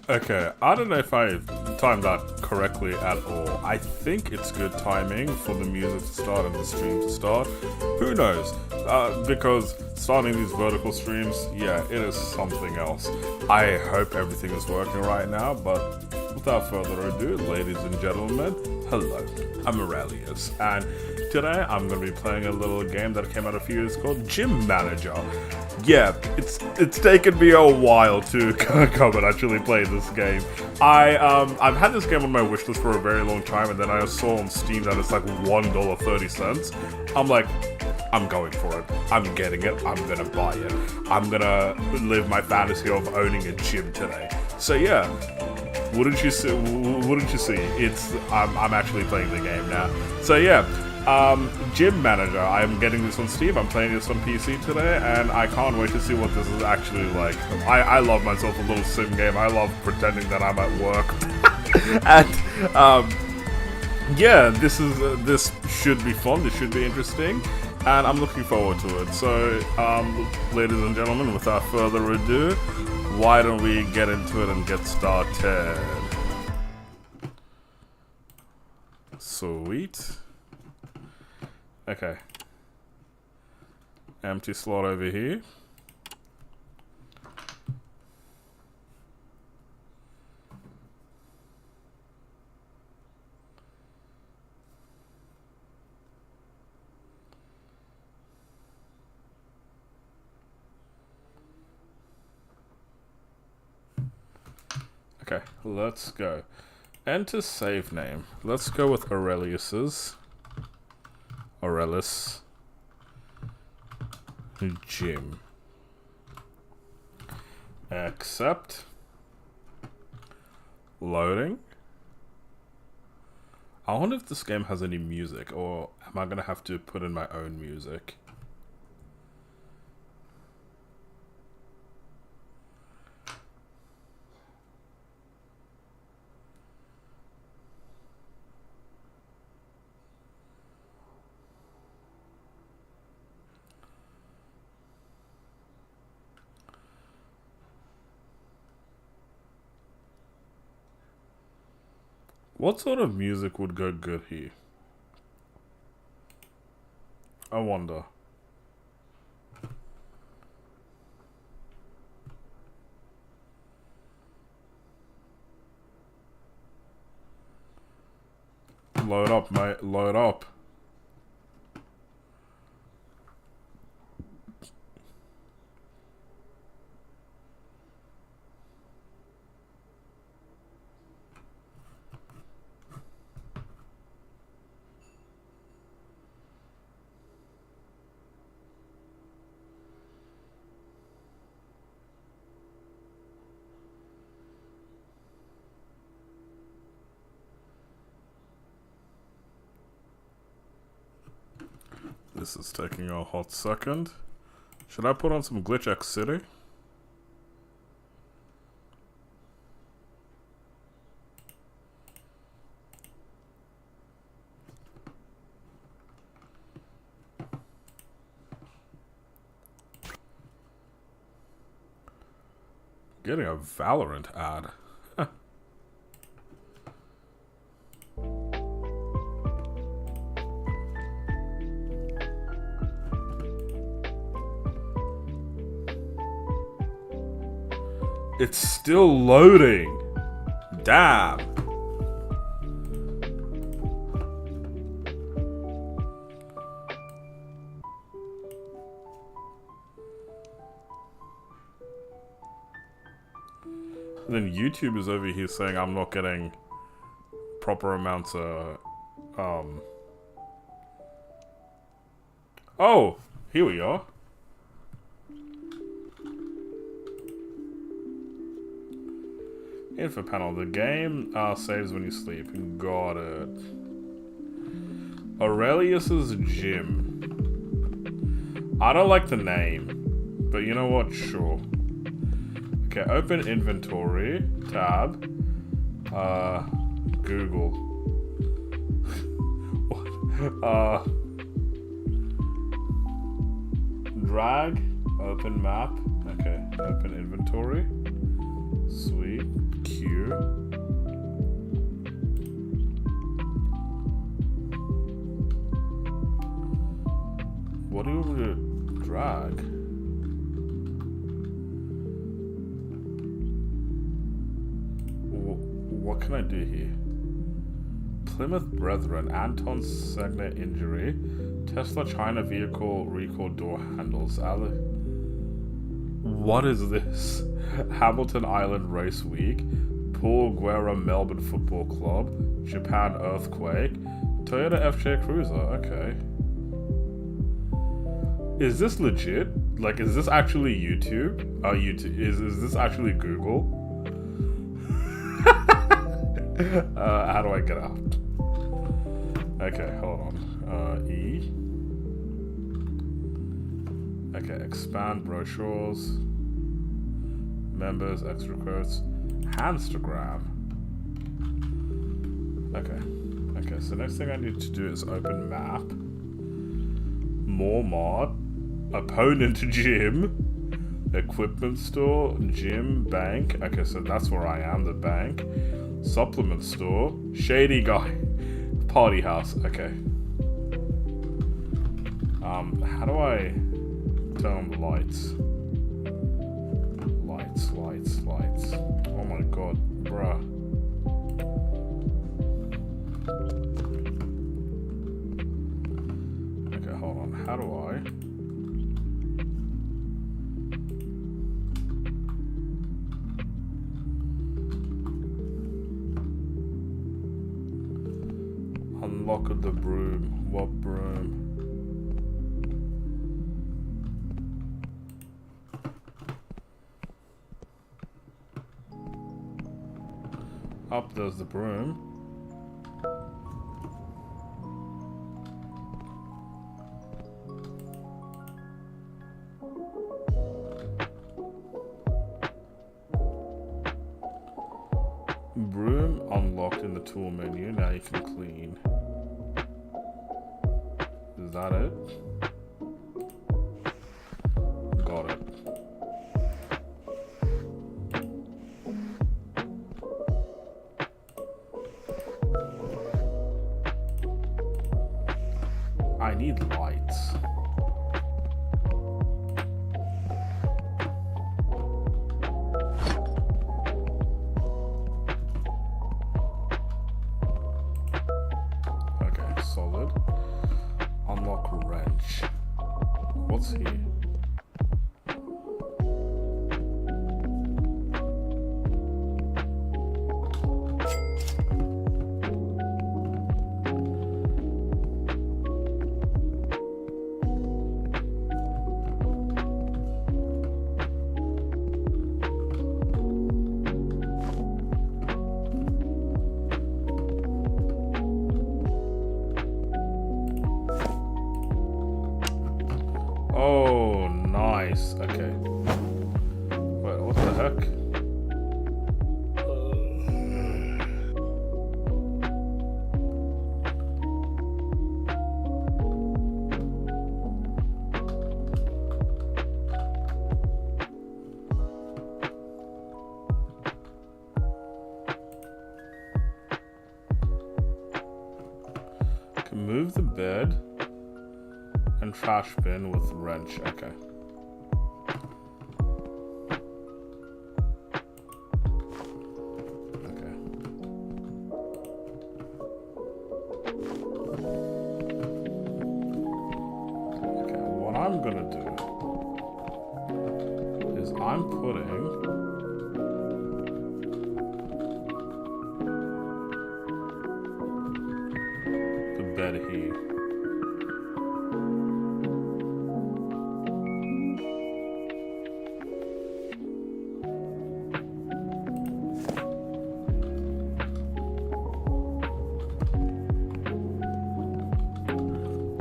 Okay, I don't know if I timed that correctly at all. I think it's good timing for the music to start and the stream to start. Who knows? Because starting these vertical streams, yeah, it is something else. I hope everything is working right now, but without further ado, ladies and gentlemen, hello, I'm Aurelius, and today I'm going to be playing a little game that came out a few years called Gym Manager. Yeah, it's taken me a while to come and actually play this game. I've had this game on my wishlist for a very long time, and then I saw on Steam that it's like $1.30. I'm like, I'm going for it. I'm getting it. I'm gonna buy it. I'm gonna live my fantasy of owning a gym today. So yeah, wouldn't you see? It's I'm actually playing the game now. So yeah. Gym Manager. I'm getting this on Steam. I'm playing this on PC today, and I can't wait to see what this is actually like. I love myself a little sim game. I love pretending that I'm at work, and yeah, this should be fun. This should be interesting, and I'm looking forward to it. So, ladies and gentlemen, without further ado, why don't we get into it and get started? Sweet. Okay. Empty slot over here. Okay, let's go. Enter save name. Let's go with Aurelius's. Aurelius Gym. Accept. Loading. I wonder if this game has any music, or am I gonna have to put in my own music? What sort of music would go good here? I wonder. Load up, mate. Load up. This is taking a hot second. Should I put on some Glitch X City? Getting a Valorant ad. It's still loading. Damn. And then YouTube is over here saying I'm not getting proper amounts of Oh, here we are. Info panel. The game saves when you sleep. Got it. Aurelius's Gym. I don't like the name, but you know what? Sure. Okay, open inventory. Tab. Google. Drag. Open map. Okay, open inventory. Sweet. Q. What do you want me to drag? What can I do here? Plymouth Brethren, Anton Segner injury, Tesla China vehicle recall door handles. What is this? Hamilton Island Race Week, Paul Guerra Melbourne Football Club, Japan Earthquake, Toyota FJ Cruiser. Okay. Is this legit? Like, is this actually YouTube? YouTube. Is this actually Google? How do I get out? Okay, hold on. E. Okay, expand brochures. Members, extra quotes. Handstagram. Okay. Okay, so next thing I need to do is open map. More mod. Opponent gym. Equipment store. Gym. Bank. Okay, so that's where I am, the bank. Supplement store. Shady guy. Party house. Okay. How do I turn on the lights? Lights. Oh my god, bruh. Okay, hold on. How do I? Unlock the broom. What broom? Up there's the broom. Broom unlocked in the tool menu. Now you can clean. Is that it? Got it. I need lights. Okay, solid. Unlock wrench. What's here? Oh, nice. Okay. Wait, what the heck? Can move the bed. And trash bin with wrench. Okay. Okay. Okay, what I'm gonna do is I'm putting the bed here.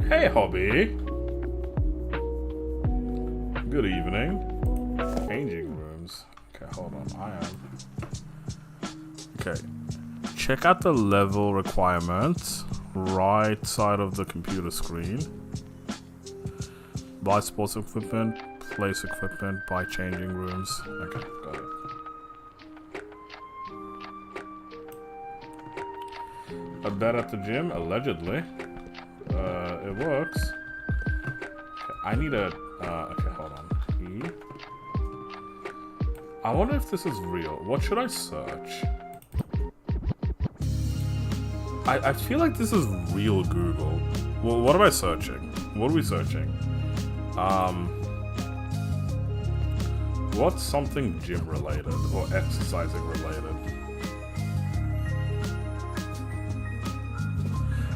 Hey, hobby. Good evening. Changing rooms. Okay, hold on. I am. Okay. Check out the level requirements. Right side of the computer screen. Buy sports equipment. Place equipment. Buy changing rooms. Okay, got it. A bed at the gym, allegedly. It works. Okay, I need a... okay, hold on. I wonder if this is real. What should I search? I feel like this is real Google. Well, what am I searching? What are we searching? What's something gym related or exercising related?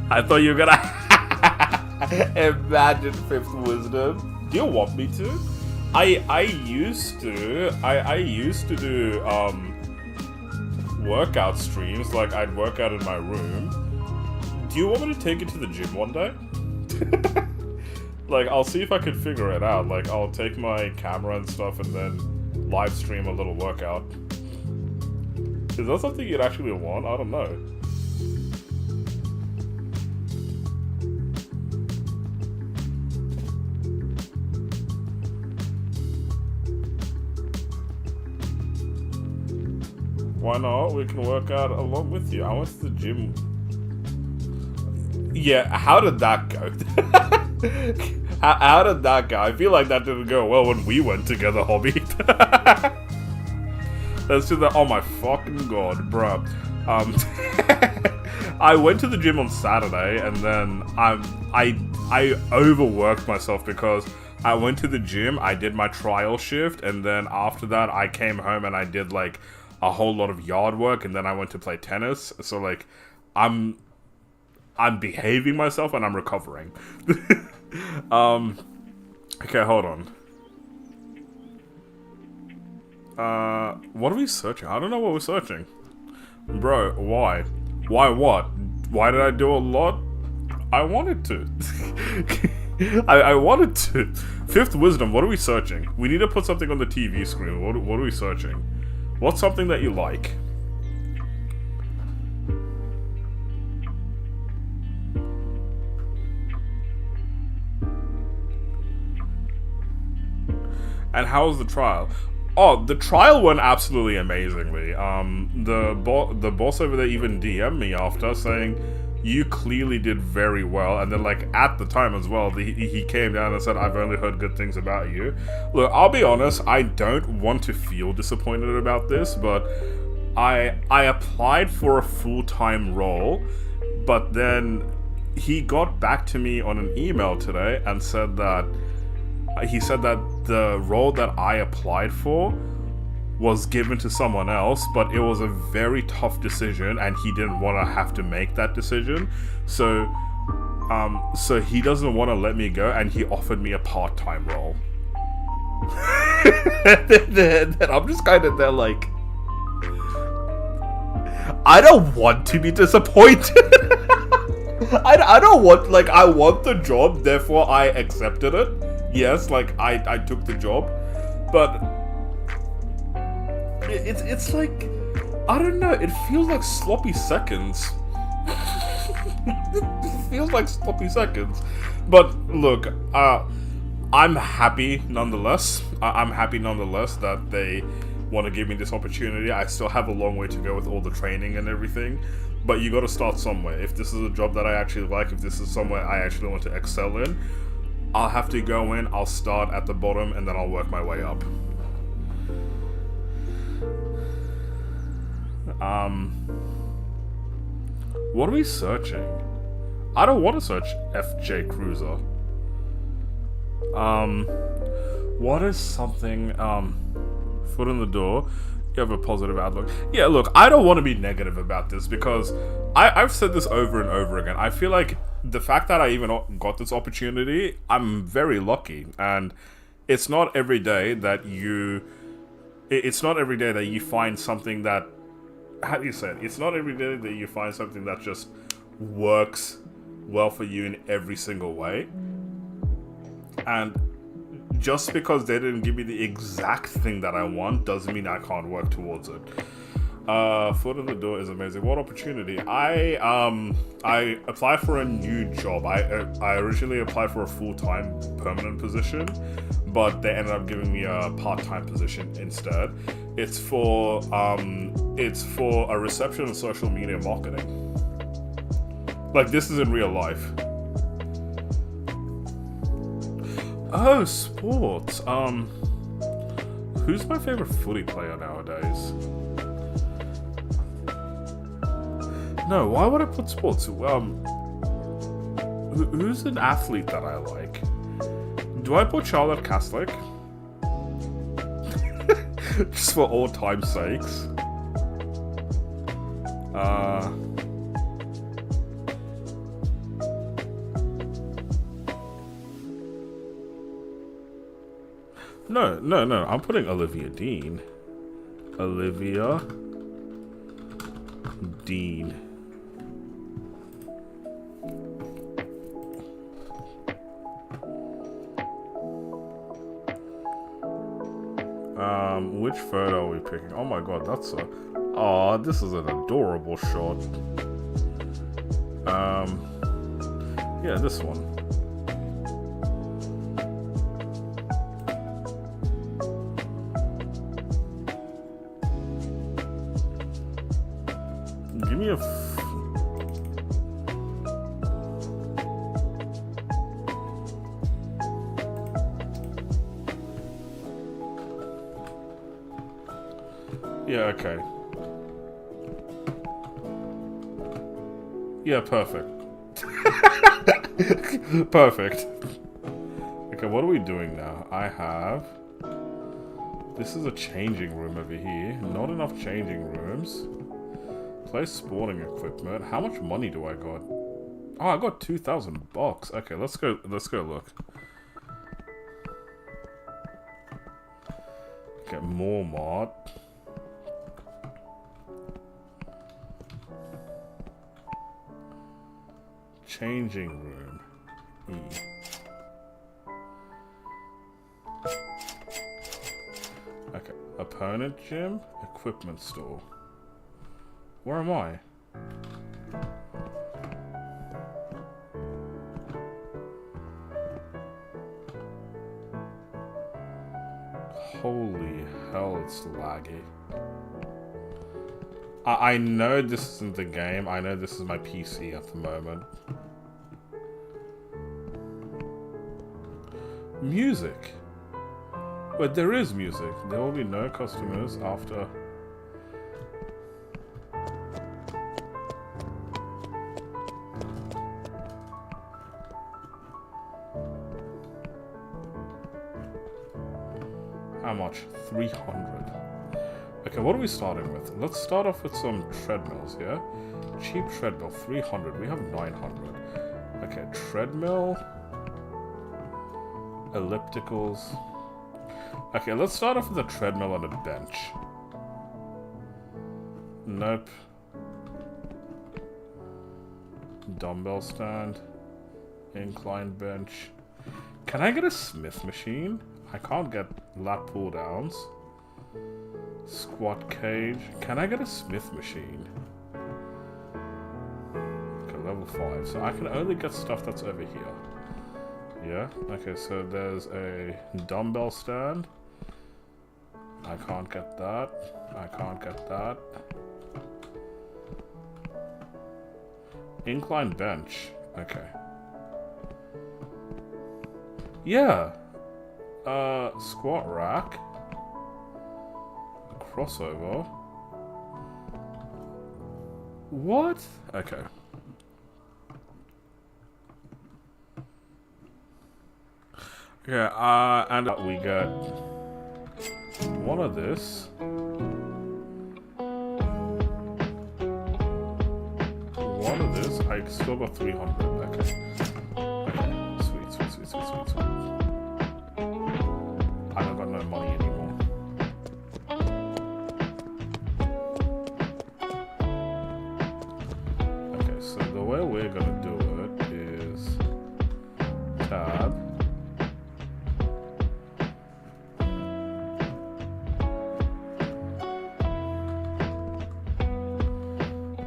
I thought you were gonna imagine Fifth Wisdom. Do you want me to? I used to do workout streams, like I'd work out in my room. Do you want me to take it to the gym one day? Like, I'll see if I can figure it out. Like, I'll take my camera and stuff and then live stream a little workout. Is that something you'd actually want? I don't know. Why not? We can work out along with you. I went to the gym. Yeah, how did that go? how did that go? I feel like that didn't go well when we went together, Hobby. Let's do that. Oh my fucking god, bruh. I went to the gym on Saturday and then I overworked myself because I went to the gym, I did my trial shift, and then after that I came home and I did like a whole lot of yard work, and then I went to play tennis. So like I'm behaving myself and I'm recovering. Okay, hold on. What are we searching? I don't know what we're searching. Bro, why? Why what? Why did I do a lot? I wanted to. I wanted to. Fifth Wisdom, what are we searching? We need to put something on the TV screen. What are we searching? What's something that you like? And how was the trial? Oh, the trial went absolutely amazingly. The boss over there even DM'd me after saying, you clearly did very well. And then like at the time as well, he came down and said, I've only heard good things about you. Look, I'll be honest, I don't want to feel disappointed about this, but I applied for a full-time role, but then he got back to me on an email today and said that the role that I applied for was given to someone else, but it was a very tough decision and he didn't want to have to make that decision. So he doesn't want to let me go and he offered me a part-time role. then I'm just kind of there like, I don't want to be disappointed. I don't want, like, I want the job, therefore I accepted it. Yes, like, I took the job, but it's like, I don't know, it feels like sloppy seconds. It feels like sloppy seconds. But look, I'm happy nonetheless. I'm happy nonetheless that they want to give me this opportunity. I still have a long way to go with all the training and everything, but you got to start somewhere. If this is a job that I actually like, if this is somewhere I actually want to excel in, I'll have to go in, I'll start at the bottom, and then I'll work my way up. What are we searching? I don't want to search FJ Cruiser. What is something, foot in the door, you have a positive outlook. Yeah, look, I don't want to be negative about this because I've said this over and over again. I feel like the fact that I even got this opportunity, I'm very lucky, and it's not every day that you find something that, how do you say it? It's not every day that you find something that just works well for you in every single way. And just because they didn't give me the exact thing that I want doesn't mean I can't work towards it. Foot in the door is amazing. What opportunity? I applied for a new job. I originally applied for a full-time permanent position, but they ended up giving me a part-time position instead. It's for a reception and social media marketing. Like, this is in real life. Oh, sports. Who's my favorite footy player nowadays? No, why would I put sports? Who's an athlete that I like? Do I put Charlotte Caslick? Just for all time's sakes. No. I'm putting Olivia Dean. Olivia Dean. Which photo are we picking? Oh my god, that's a... Oh, this is an adorable shot. Yeah, this one. Give me a... Yeah, okay. Yeah, perfect. Perfect. Okay, what are we doing now? I have... This is a changing room over here. Not enough changing rooms. Place sporting equipment. How much money do I got? Oh, I got 2,000 bucks. Okay, let's go look. Okay, more mod. Changing room. E. Okay. Opponent gym. Equipment store. Where am I? Holy hell, it's laggy. I know this isn't the game. I know this is my PC at the moment. Music. Wait, there is music. There will be no customers after... How much? 300. Okay, what are we starting with? Let's start off with some treadmills, yeah? Cheap treadmill, 300. We have 900. Okay, treadmill. Ellipticals. Okay, let's start off with a treadmill and a bench. Nope. Dumbbell stand. Incline bench. Can I get a Smith machine? I can't get lat pull downs. Squat cage. Can I get a Smith machine? Okay, level 5. So I can only get stuff that's over here. Yeah? Okay, so there's a dumbbell stand. I can't get that. I can't get that. Incline bench. Okay. Yeah. Squat rack. Crossover. What? Okay. Yeah, and we get one of this. One of this. I still got 300. Okay. Okay. Sweet. I don't got no money anymore. Okay, so the way we're gonna do it is tab.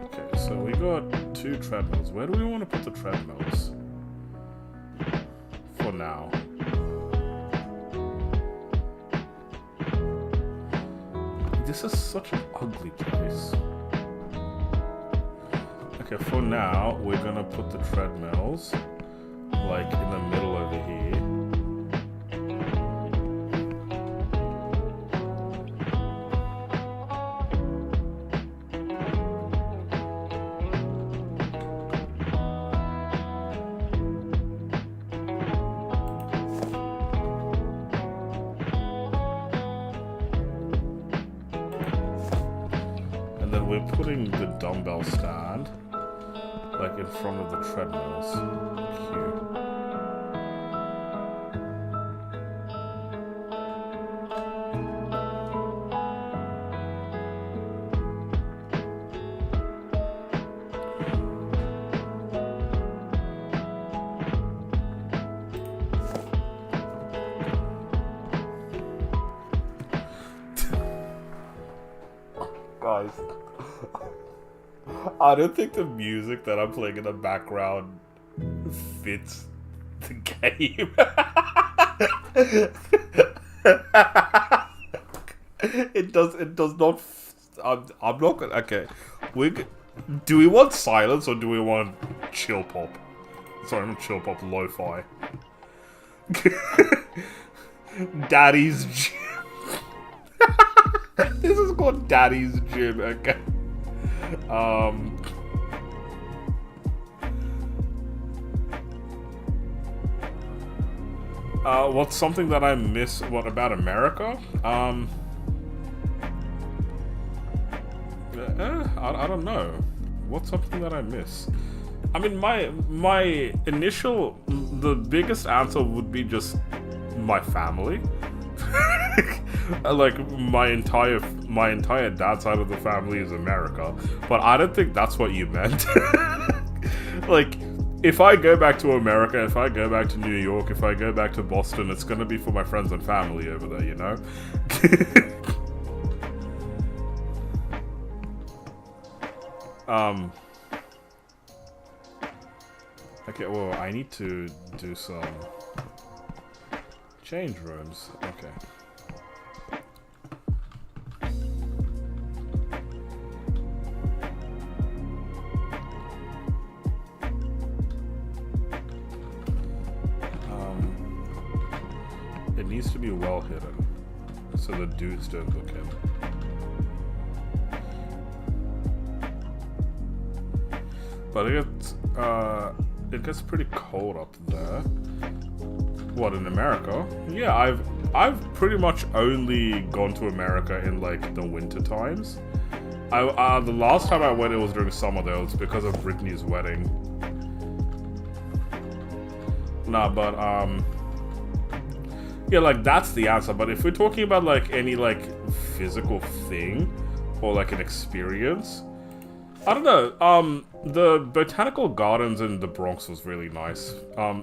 Okay, so we got 2 treadmills. Where do we want to put the treadmills? For now. This is such an ugly place. Okay, for now, we're gonna put the treadmills, like, in the middle over here. And then we're putting the dumbbell stand, like, in front of the treadmills. Cute. Guys, I don't think the music that I'm playing in the background fits the game. It does not. I'm not gonna. Okay, do we want silence or do we want chill pop? Sorry, not chill pop, lo-fi. Daddy's gym. This is called Daddy's Gym, okay. What's something that I miss? What about America? I don't know. What's something that I miss? I mean, my initial, the biggest answer would be just my family. Like, my entire dad's side of the family is America, but I don't think that's what you meant. Like, if I go back to America, if I go back to New York, if I go back to Boston, it's gonna be for my friends and family over there, you know? Okay, well, I need to do some change rooms. Okay. It needs to be well hidden, so the dudes don't look in. But it gets pretty cold up there. What, in America? Yeah, I've pretty much only gone to America in, like, the winter times. The last time I went, it was during summer though. It's because of Brittany's wedding. Nah, but yeah, like, that's the answer. But if we're talking about, like, any, like, physical thing or, like, an experience, I don't know. The botanical gardens in the Bronx was really nice.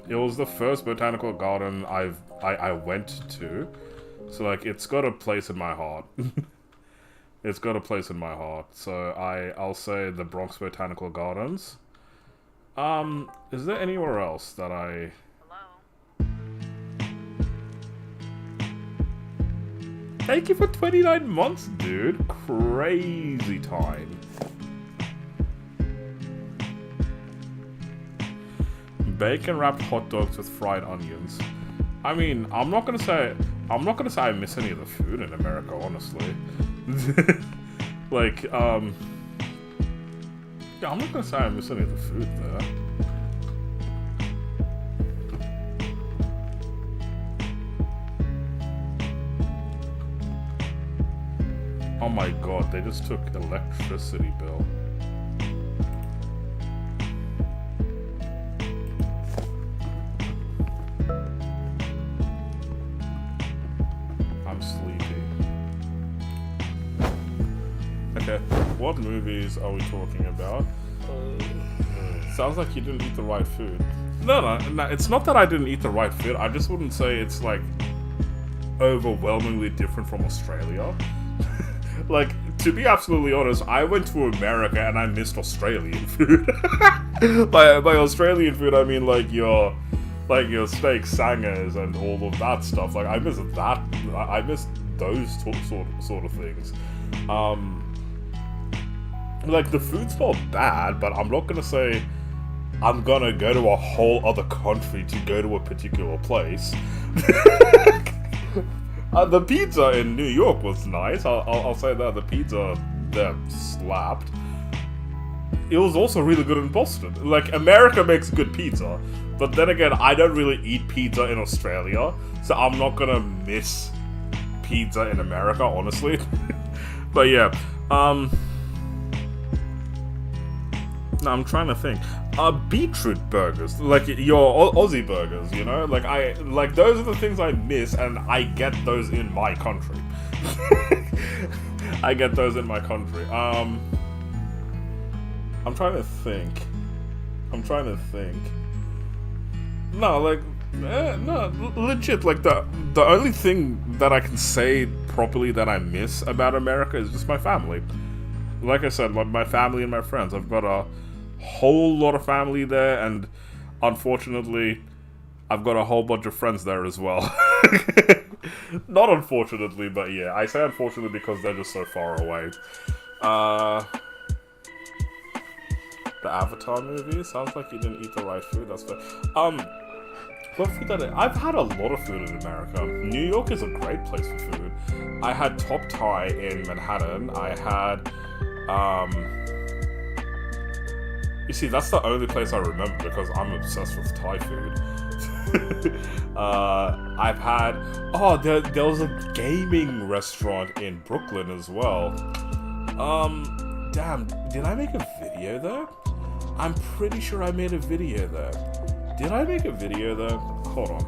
It was the first botanical garden I went to, so, like, it's got a place in my heart. It's got a place in my heart. So I'll say the Bronx Botanical Gardens. Is there anywhere else that I? Thank you for 29 months, dude. Crazy time. Bacon wrapped hot dogs with fried onions. I mean, I'm not gonna say I miss any of the food in America, honestly. Like, yeah, I'm not gonna say I miss any of the food there. Oh my god, they just took electricity bill. I'm sleepy. Okay, what movies are we talking about? Sounds like you didn't eat the right food. No, it's not that I didn't eat the right food. I just wouldn't say it's, like, overwhelmingly different from Australia. Like, to be absolutely honest, I went to America and I missed Australian food. By Australian food, I mean, like, your steak sangers and all of that stuff. Like, I missed that. I missed those sort of things. Like, the food's not bad, but I'm not gonna say I'm gonna go to a whole other country to go to a particular place. The pizza in New York was nice. I'll say that. The pizza there slapped. It was also really good in Boston. Like, America makes good pizza, but then again, I don't really eat pizza in Australia, so I'm not gonna miss pizza in America, honestly. But yeah, No, I'm trying to think. Beetroot burgers, like your Aussie burgers, you know, like those are the things I miss, and I get those in my country. I get those in my country. I'm trying to think. No, like, no, legit. Like the only thing that I can say properly that I miss about America is just my family. Like I said, my family and my friends. I've got a whole lot of family there, and unfortunately, I've got a whole bunch of friends there as well. Not unfortunately, but yeah, I say unfortunately because they're just so far away. The Avatar movie sounds like you didn't eat the right food. That's fair. What food did I've had a lot of food in America. New York is a great place for food. I had Top Thai in Manhattan. I had, you see, that's the only place I remember because I'm obsessed with Thai food. I've had, there was a gaming restaurant in Brooklyn as well. Damn, did I make a video there? I'm pretty sure I made a video there. Did I make a video there? Hold on.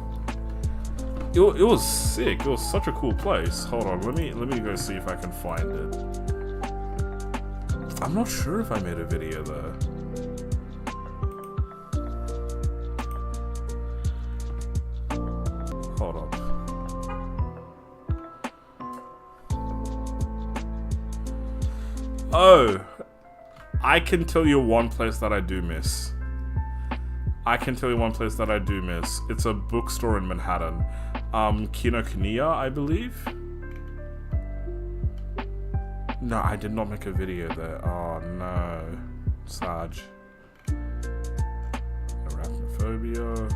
It was sick. It was such a cool place. Hold on, let me go see if I can find it. I'm not sure if I made a video there. Hold on. Oh, I can tell you one place that I do miss. It's a bookstore in Manhattan. Kinokuniya, I believe? No, I did not make a video there. Oh, no. Sag. Arachnophobia.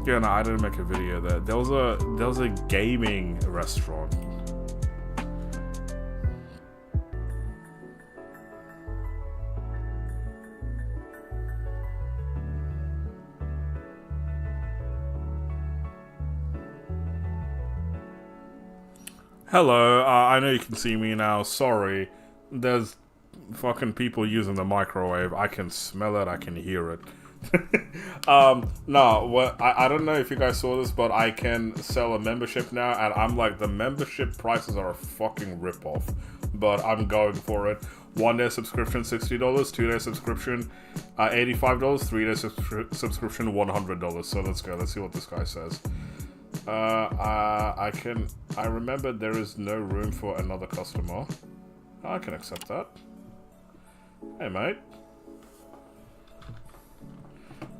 Yeah, no, I didn't make a video there. There was a gaming restaurant. Hello, I know you can see me now. Sorry, there's fucking people using the microwave. I can smell it. I can hear it. No, I don't know if you guys saw this, but I can sell a membership now, and I'm like, the membership prices are a fucking ripoff, but I'm going for it. 1 day subscription $60, 2 day subscription $85, 3 day subscription $100. So let's go. Let's see what this guy says. I remember there is no room for another customer. I can accept that. Hey, mate.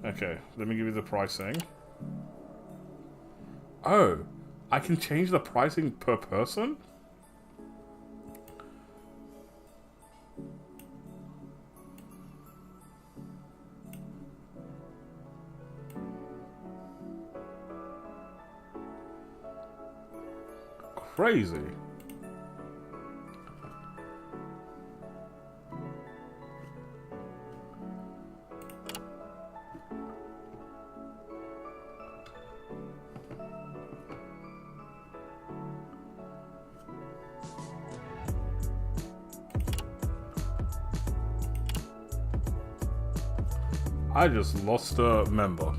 Okay, let me give you the pricing. Oh, I can change the pricing per person? Crazy. I just lost a member.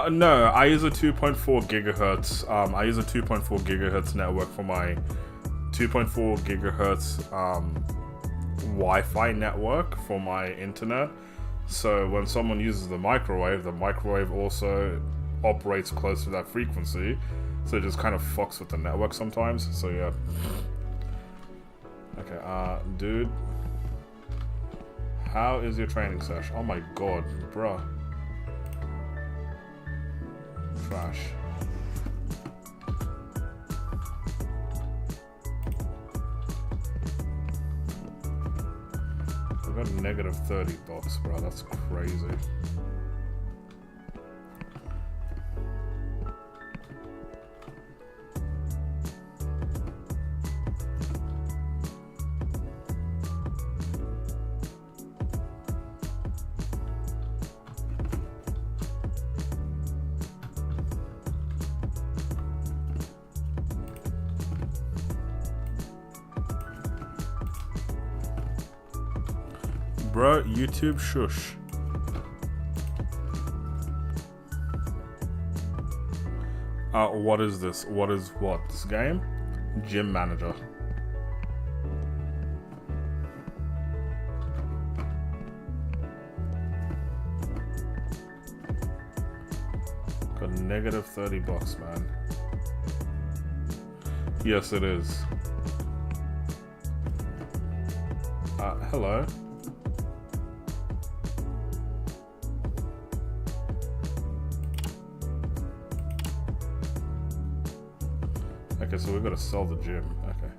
No, I use a 2.4 gigahertz. I use a 2.4 gigahertz network for my 2.4 gigahertz Wi-Fi network for my internet. So when someone uses the microwave also operates close to that frequency. So it just kind of fucks with the network sometimes. So yeah. Okay, dude. How is your training sesh? Oh my god, bruh. Trash. We got negative $30, bro. That's crazy. bro. YouTube shush. What is this? What is what? This game? Gym manager. Got negative $30, man. Yes, it is. Hello. Okay, so we've got to sell the gym. Okay.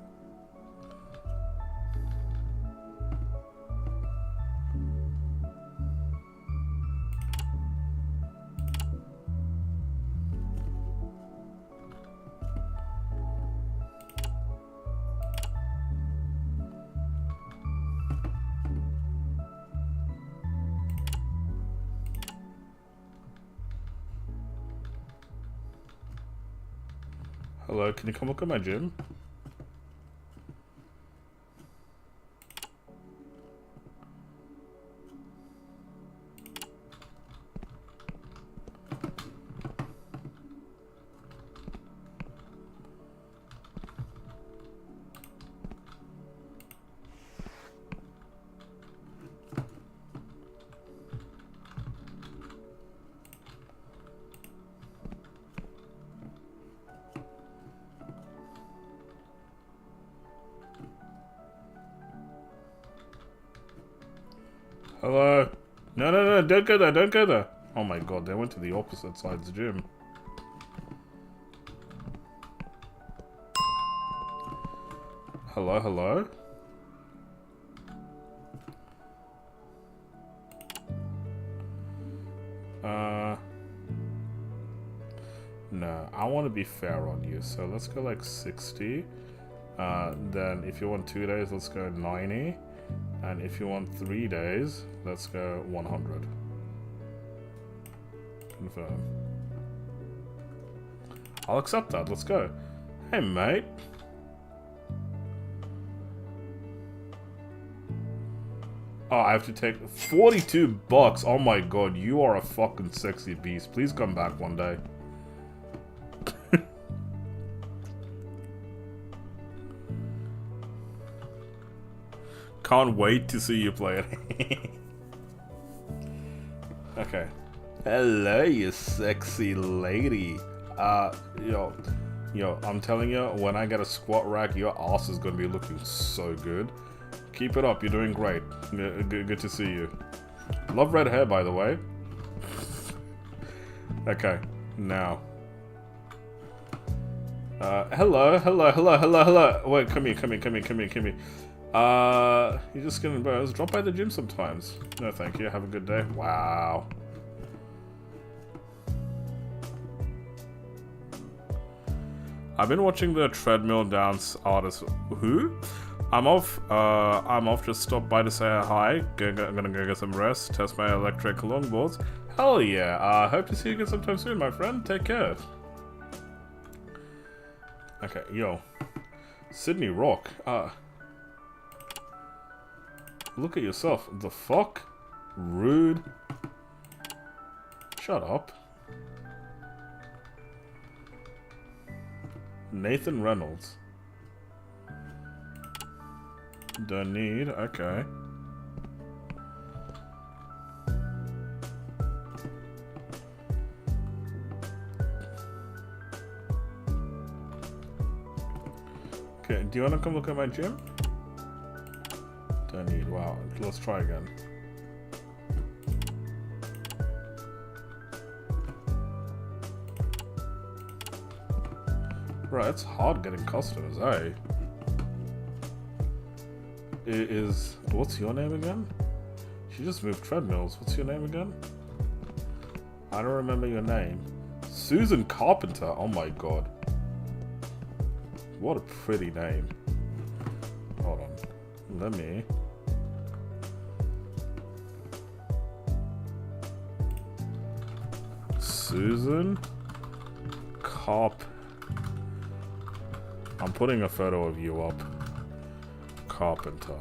Hello, can you come look at my gym? Hello? No, no, no, don't go there, don't go there. Oh my god, they went to the opposite side of the gym. Hello, hello? No, I want to be fair on you, so let's go like 60. Then if you want 2 days, let's go 90. And if you want 3 days, let's go 100. Confirm. I'll accept that, let's go. Hey mate. Oh, I have to take $42. Oh my god, you are a fucking sexy beast. Please come back one day. Can't wait to see you play it. Okay. Hello, you sexy lady. Yo, I'm telling you, when I get a squat rack, your ass is gonna be looking so good. Keep it up, you're doing great. Good to see you. Love red hair, by the way. Okay, now. Hello. Wait, come here. You're just gonna drop by the gym sometimes. No, thank you. Have a good day. Wow. I've been watching the treadmill dance artist. Who? I'm off. Just stopped by to say hi. Gonna go get some rest. Test my electric longboards. Hell yeah. Hope to see you again sometime soon, my friend. Take care. Okay, yo. Sydney Rock. Look at yourself. The fuck? Rude. Shut up. Nathan Reynolds. Don't need. Okay. Okay, do you want to come look at my gym? Don't need. Wow, let's try again. Right, it's hard getting customers, eh? What's your name again? She just moved treadmills. What's your name again? I don't remember your name. Susan Carpenter. Oh my god. What a pretty name. Hold on. Let me... Susan Carp. I'm putting a photo of you up. Carpenter.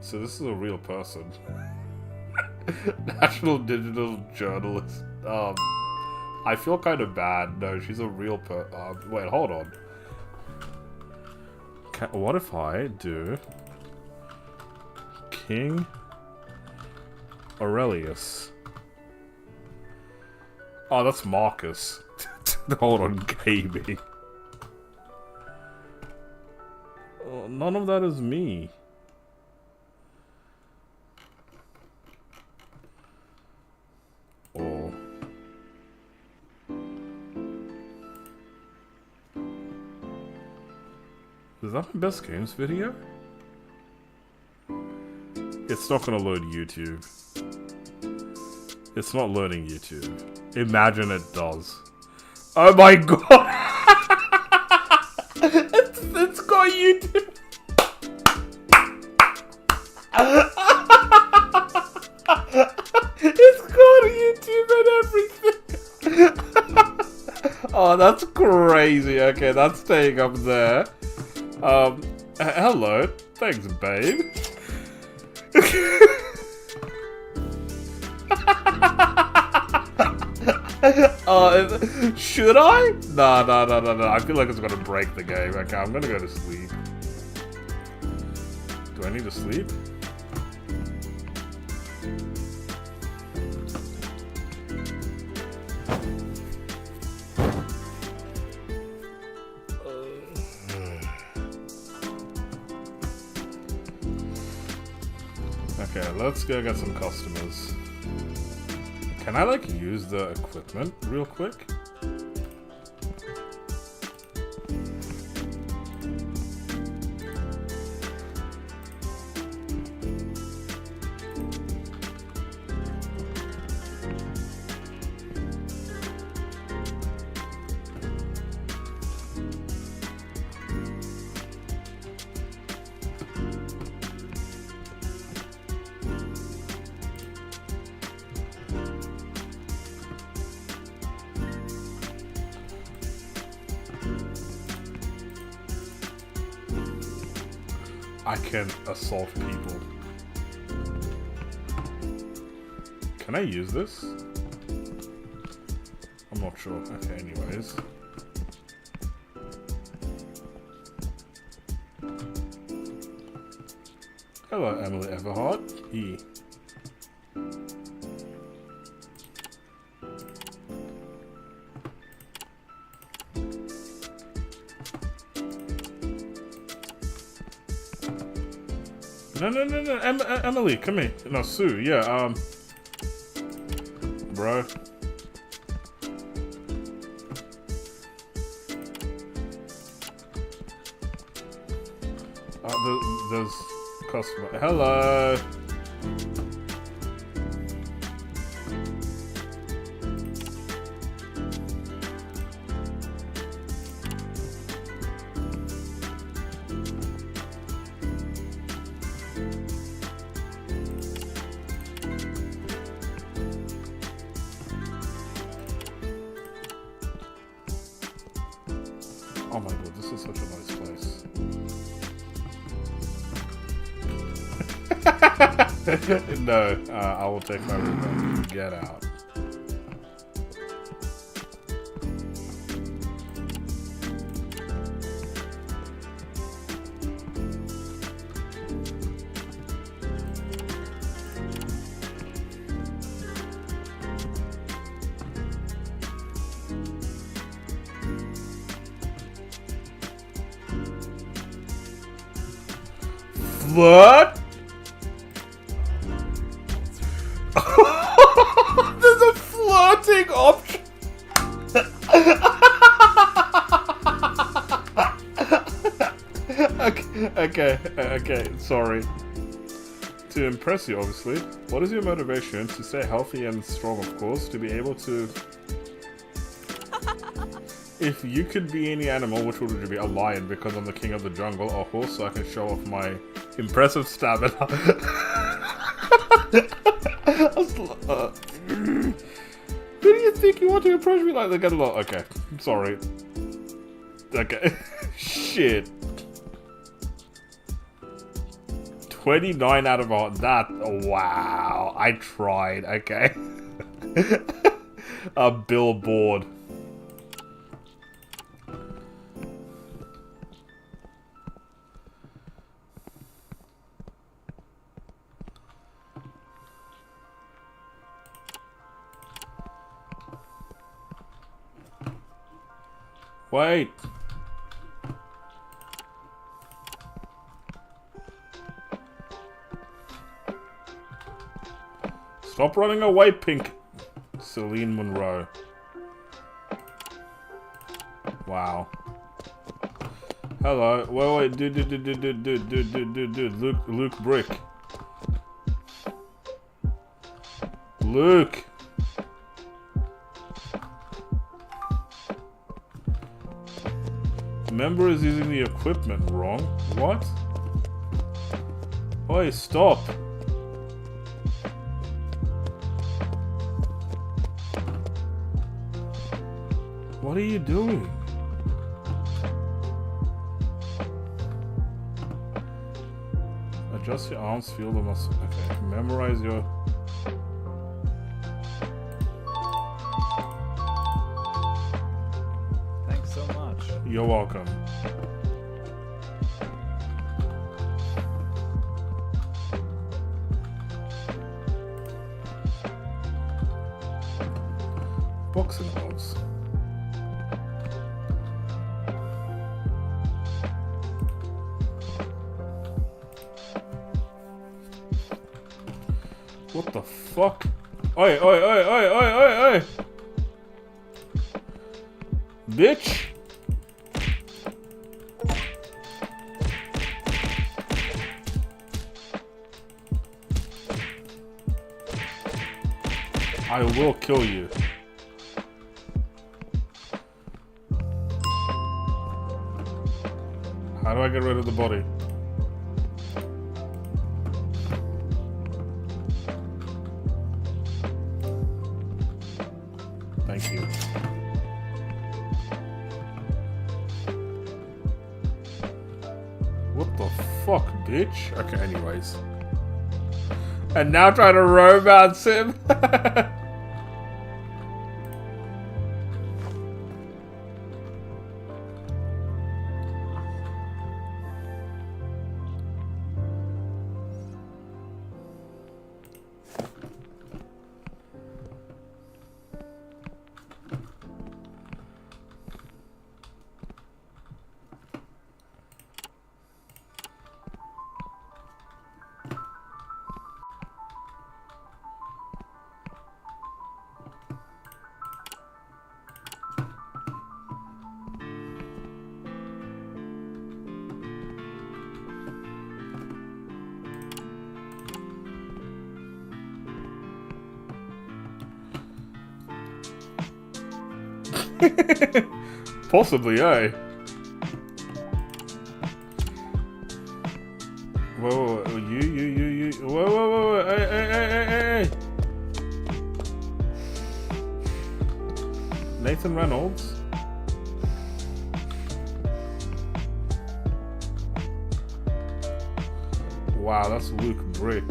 So this is a real person. National Digital Journalist. I feel kind of bad. No, she's a real wait, hold on. What if I do King Aurelius? Oh, that's Marcus. Hold on, gaming. Oh, none of that is me. Oh. Is that my best games video? It's not gonna load YouTube. It's not loading YouTube. Imagine it does. Oh my god! it's got YouTube! It's got YouTube and everything! Oh, that's crazy. Okay, that's staying up there. Hello. Thanks, babe. Should I? No. I feel like it's gonna break the game. Okay, I'm gonna go to sleep. Do I need to sleep? Okay, let's go get some customers. Can I, like, use the equipment real quick? I can assault people. Can I use this? I'm not sure. Okay, anyways. Hello, Emily Everhart. E. No, Emily, come here. No, Sue, yeah, bro. There's customer. Hello. Oh my god, this is such a nice place. No, I will take my revenge. Get out. What? There's a flirting option. Okay, sorry. To impress you, obviously. What is your motivation? To stay healthy and strong, of course. To be able to... If you could be any animal, which would you be? A lion, because I'm the king of the jungle. A horse, so I can show off my impressive stamina. Who do you think you want to approach me like? They get a lot. Okay, I'm sorry. Okay, shit. 29 out of 100. That, wow. I tried, okay. A billboard. Wait. Stop running away, Pink. Celine Monroe. Wow. Hello. Wait, dude. Luke Brick. Luke. Member is using the equipment wrong. What? Oi, stop. What are you doing? Adjust your arms, feel the muscle. Okay, memorize your... Thanks so much. You're welcome. Boxing gloves. What the fuck? Oi! Bitch! I will kill you. How do I get rid of the body? Thank you. What the fuck, bitch? Okay, anyways. And now try to romance him? Possibly, eh? Whoa, you. Whoa, hey. Nathan Reynolds. Wow, that's Luke Brick.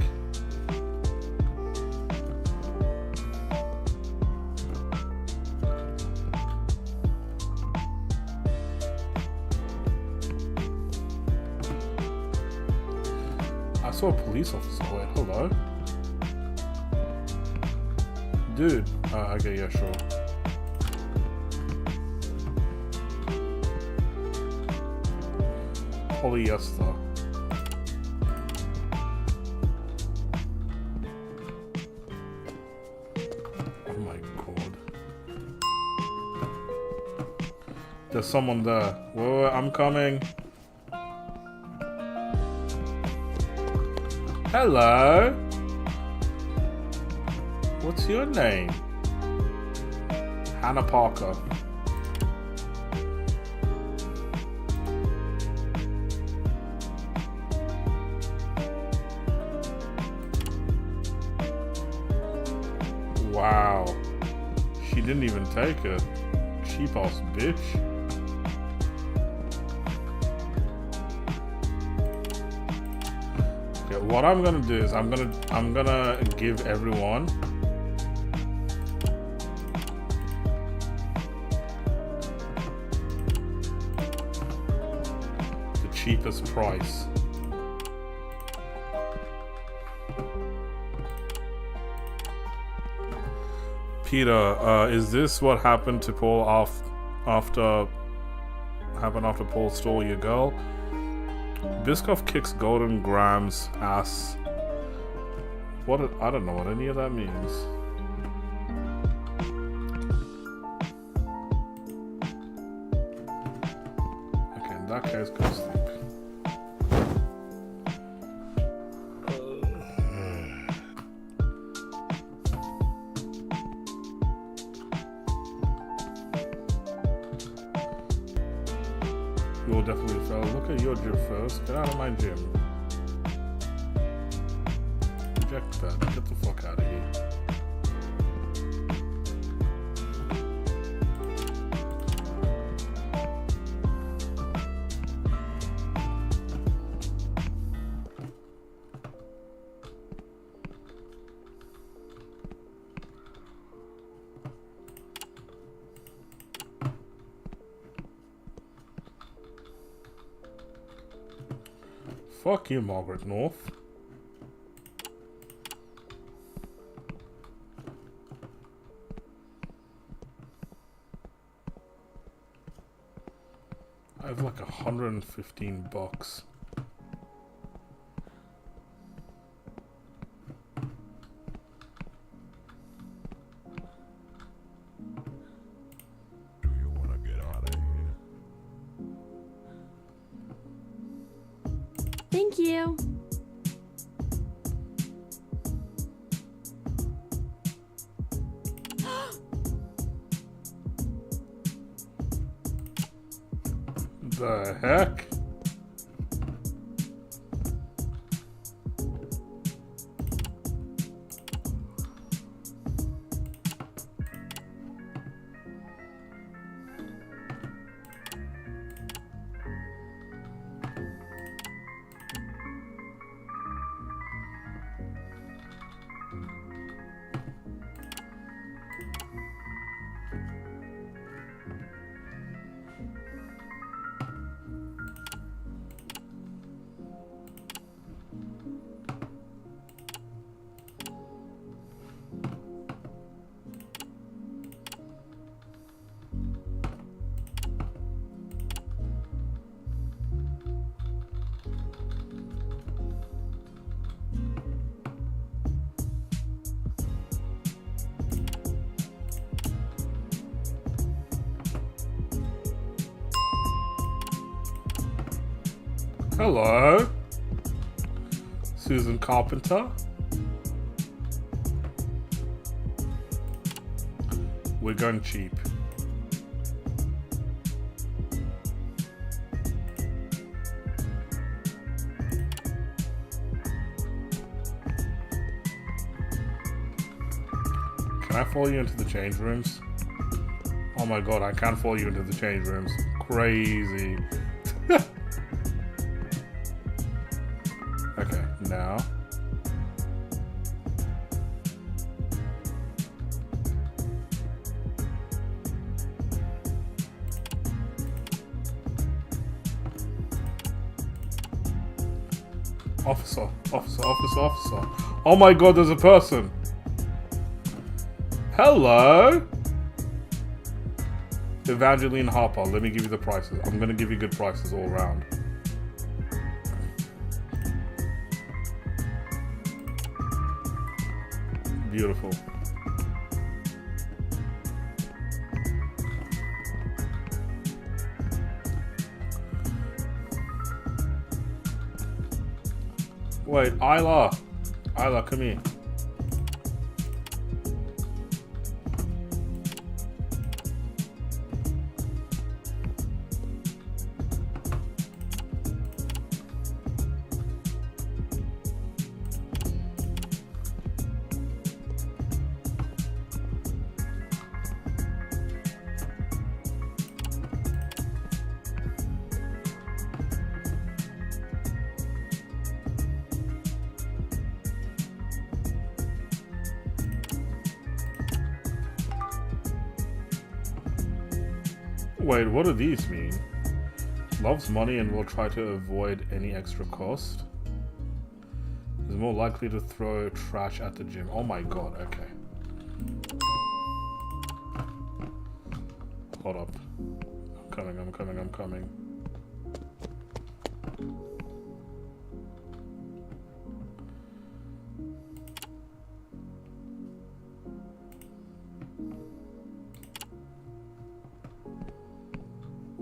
I saw a police officer. Wait, hello? Dude. Okay, yeah, sure. Polyester. Oh my god. There's someone there. Whoa, I'm coming. Hello. What's your name? Hannah Parker. Wow. She didn't even take it. Cheap ass bitch. Okay, what I'm gonna do is I'm gonna give everyone the cheapest price. Peter, is this what happened to Paul after Paul stole your girl? Biscoff kicks Golden Graham's ass. What? I don't know what any of that means. Okay, in that case, go sleep. You'll definitely fail. Look at your gym first. Get out of my gym. Reject that. Get the fuck out of here. Fuck you, Margaret North. I have like $115. Do you want to get out of here? Thank you. The heck? Hello, Susan Carpenter. We're going cheap. Can I follow you into the change rooms? Oh my god, I can't follow you into the change rooms. Crazy. Okay, now. Officer. Oh my god, there's a person. Hello? Evangeline Harper, let me give you the prices. I'm gonna give you good prices all around. Beautiful. Wait, Isla, come here. Wait, what do these mean? Loves money and will try to avoid any extra cost. Is more likely to throw trash at the gym. Oh my god, okay. Hold up. I'm coming.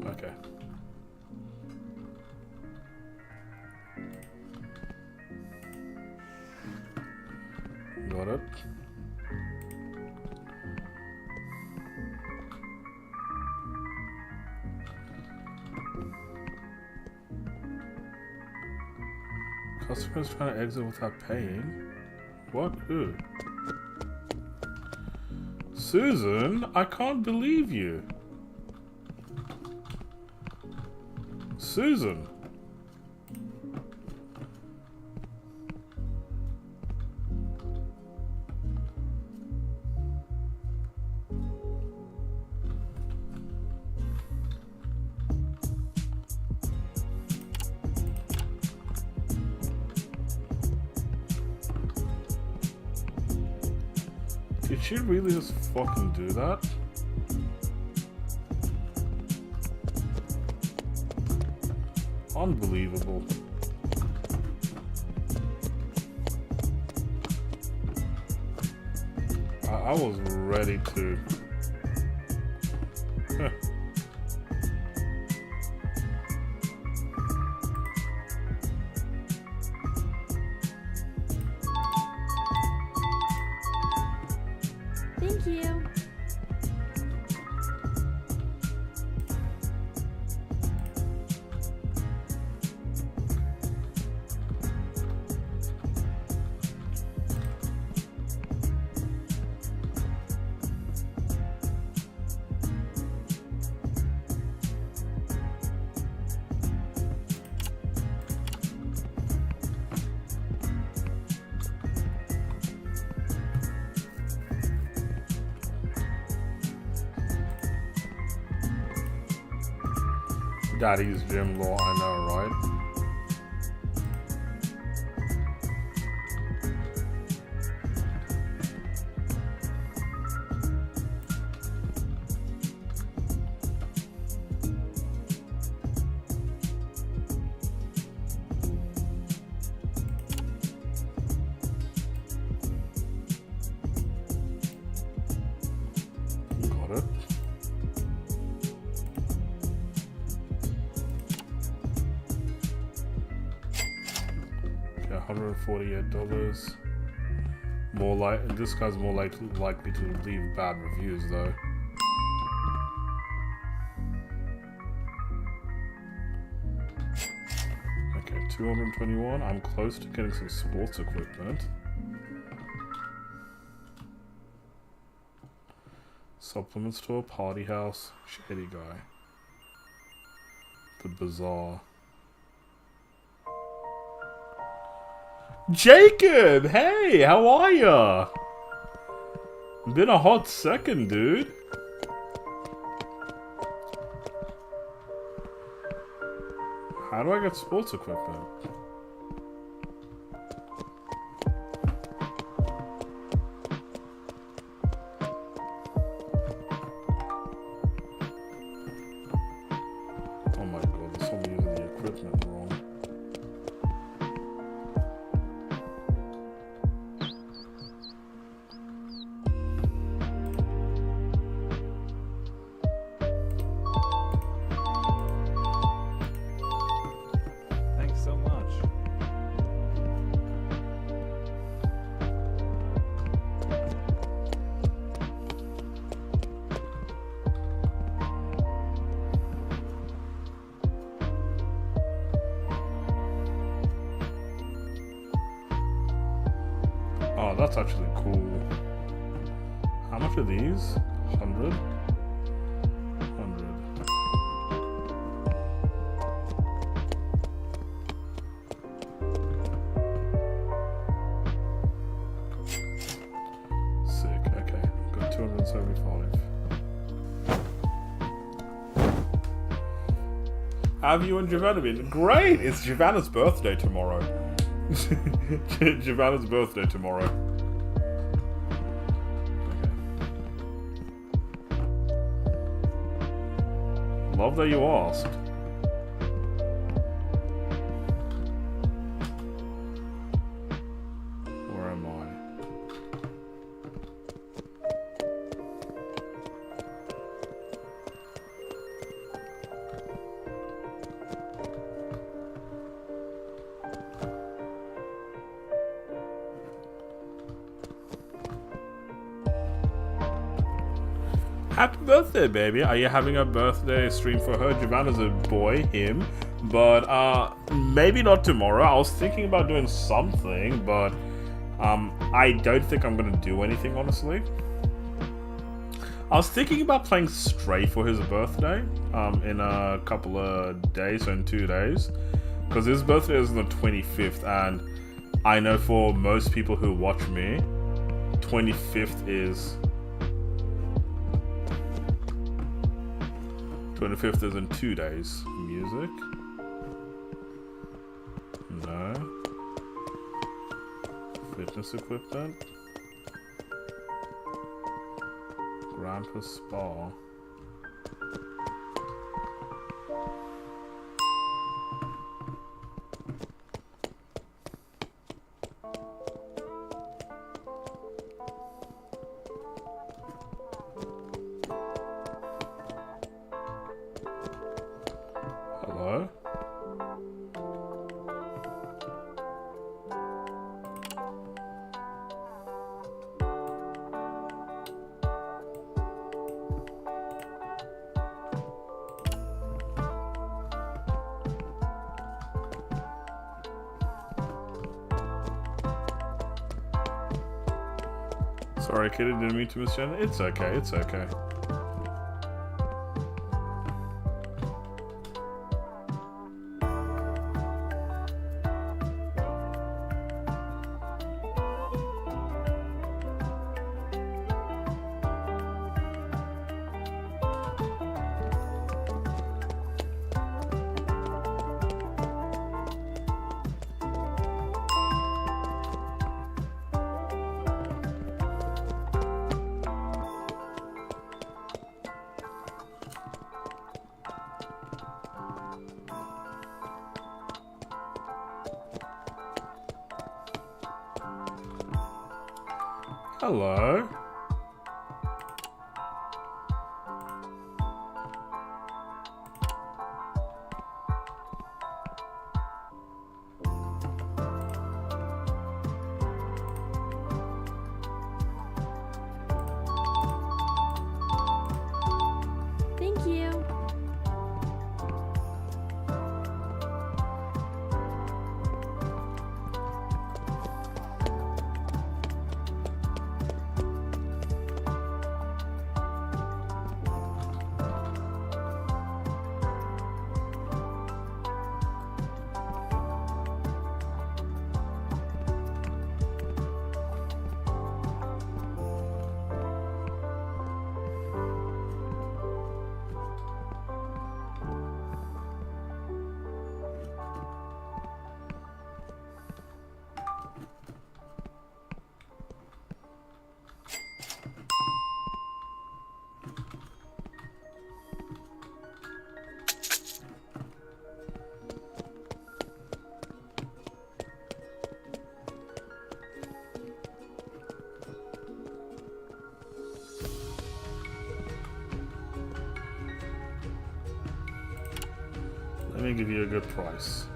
Okay. Got it. Customers trying to exit without paying? What? Who? Susan, I can't believe you. Susan. Did she really just fucking do that? Unbelievable. I was ready to... Thank you. Daddy's gym law, I know, right? Got it. $148. More like this guy's more likely to leave bad reviews though. Okay, 221. I'm close to getting some sports equipment. Supplement store, party house, shady guy. The bazaar. Jacob! Hey, how are ya? Been a hot second, dude. How do I get sports equipment? Oh my god, there's someone using the equipment wrong. Thanks so much. Oh, that's actually cool. How much are these? 100? 100. Sick, okay. Got 275. have you and Giovanna been? Great! It's Giovanna's birthday tomorrow. Giovanna's birthday tomorrow. Okay. Love that you asked. Where am I? Happy birthday, baby. Are you having a birthday stream for her? Giovanna's a boy, him. But, maybe not tomorrow. I was thinking about doing something, but, I don't think I'm gonna do anything, honestly. I was thinking about playing Stray for his birthday, in a couple of days, so in 2 days. Because his birthday is on the 25th, and I know for most people who watch me, 25th is... 25th is in 2 days. Music? No. Fitness equipment? Grandpa's spa. Hello? Sorry, kid, I didn't mean to miss you. It's okay, it's okay. Hello. Thank you. Let me give you a good price.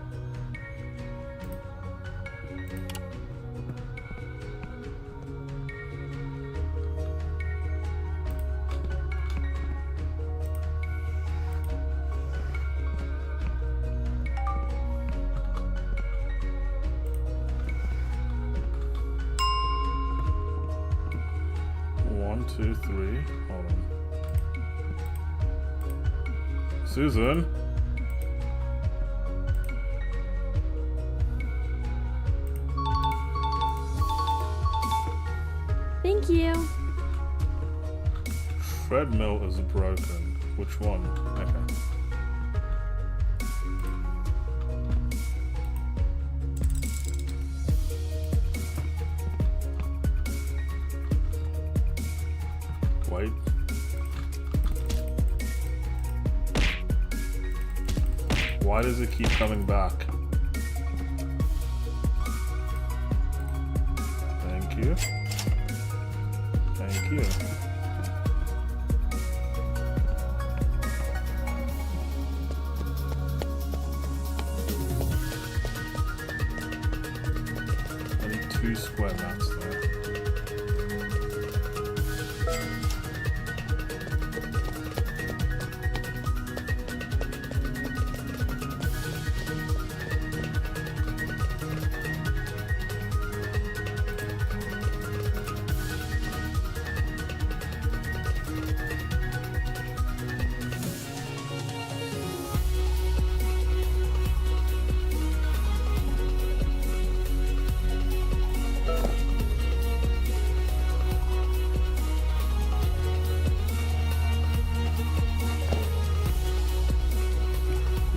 One, two, three. Hold on. Susan? Thank you. Treadmill is broken. Which one? Okay. wait. Why does it keep coming back? Thank you. Thank you. I need 2 square mats there.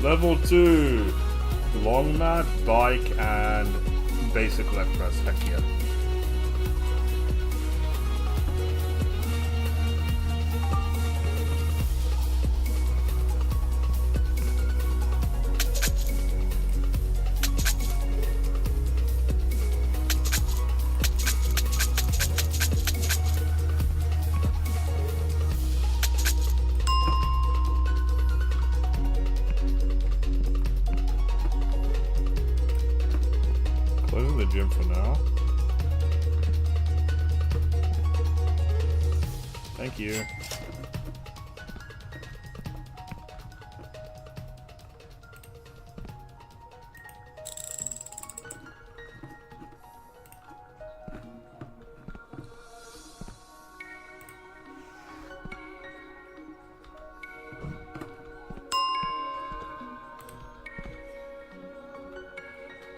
Level 2. Long mat, bike, and basic leg press. Heck yeah. Closing the gym for now. Thank you.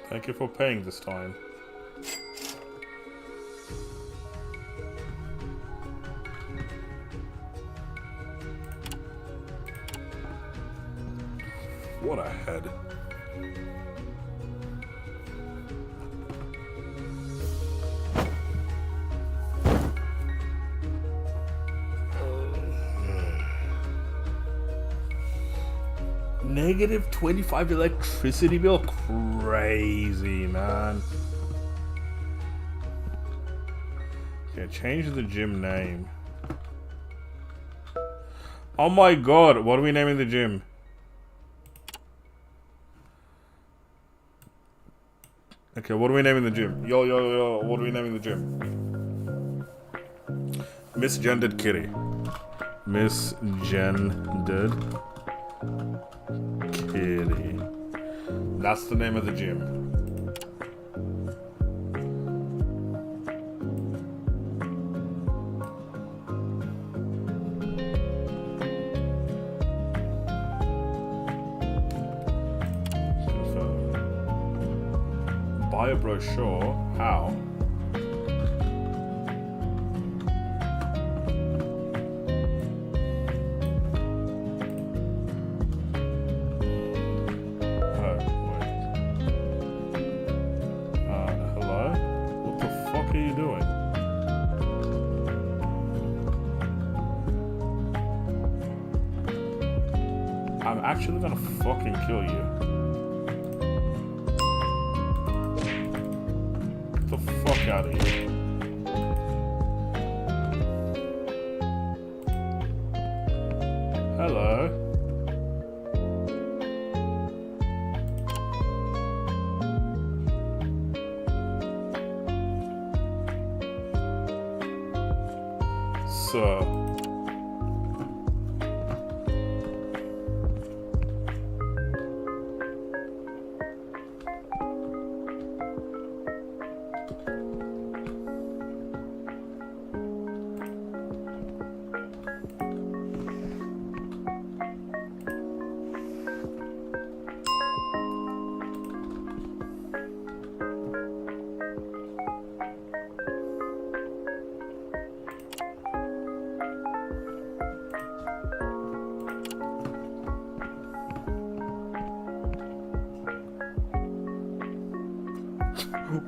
Thank you for paying this time. What a head. Negative 25 electricity bill? Crazy, man. Okay, change the gym name. Oh my god, what are we naming the gym? Okay, what are we naming the gym? Yo, what are we naming the gym? Misgendered Kitty. Misgendered Kitty. That's the name of the gym. Buy a brochure. How? I'm actually gonna fucking kill you. Get the fuck out of here. Hello. Sir.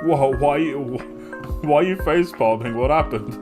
Whoa, why are you face palming? What happened?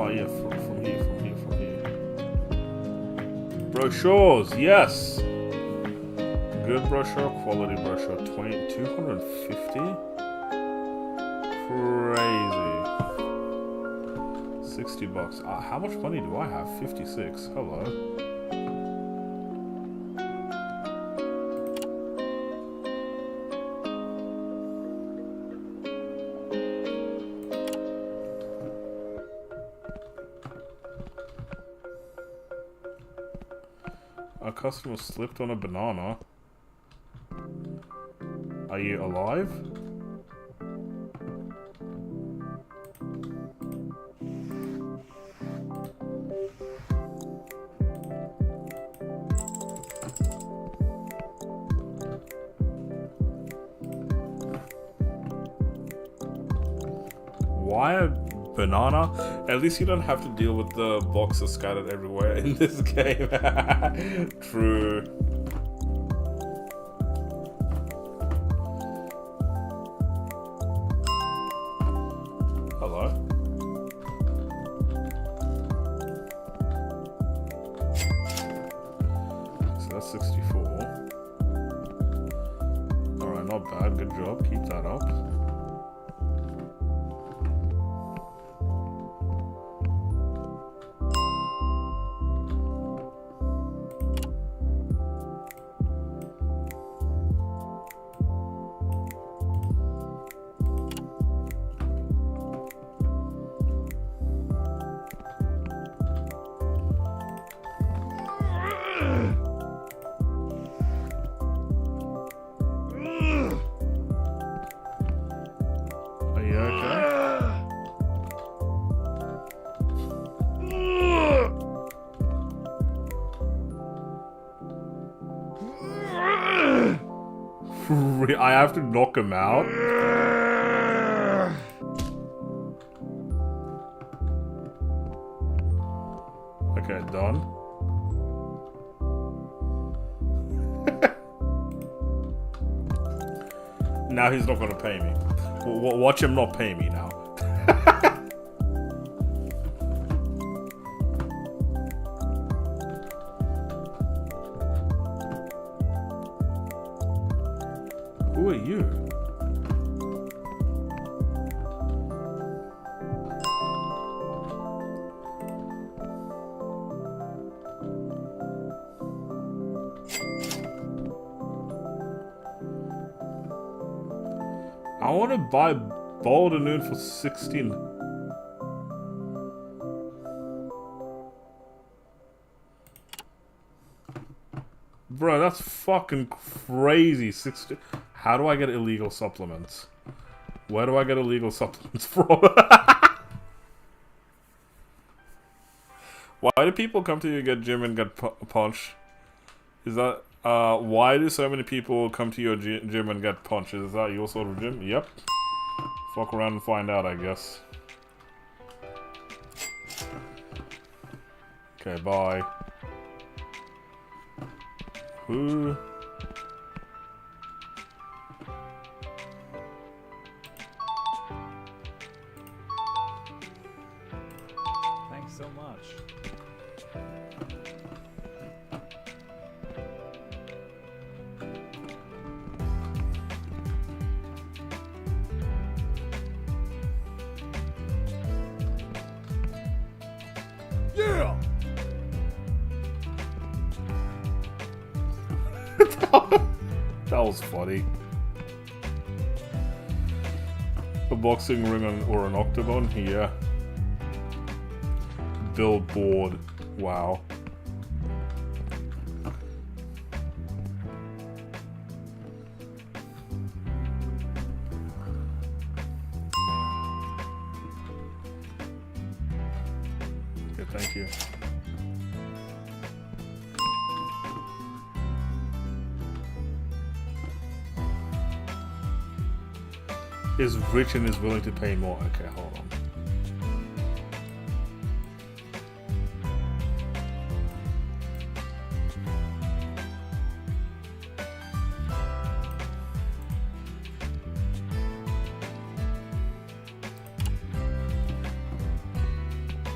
Oh yeah, from here. Brochures, yes. Good brochure, quality brochure. 250. Crazy. $60. How much money do I have? 56. Hello. A customer slipped on a banana. Are you alive? Why a banana? At least you don't have to deal with the boxes scattered everywhere in this game. True. Hello. So that's 64. Alright, not bad. Good job. Keep that up. Are you okay? I have to knock him out? Okay, done. Now he's not gonna pay me. Watch him not pay me now. Who are you? I want to buy Bold and Noon for 16. Bro, that's fucking crazy. 60. How do I get illegal supplements? Where do I get illegal supplements from? Why do people come to you, get gym, and get punched? Is that... why do so many people come to your gym and get punched? Is that your sort of gym? Yep. Fuck around and find out, I guess. Okay, bye. Who? Thanks so much. Yeah! That was funny. A boxing ring or an octagon? Yeah. Billboard. Wow. Okay, thank you. Is rich and is willing to pay more. Okay, hold on.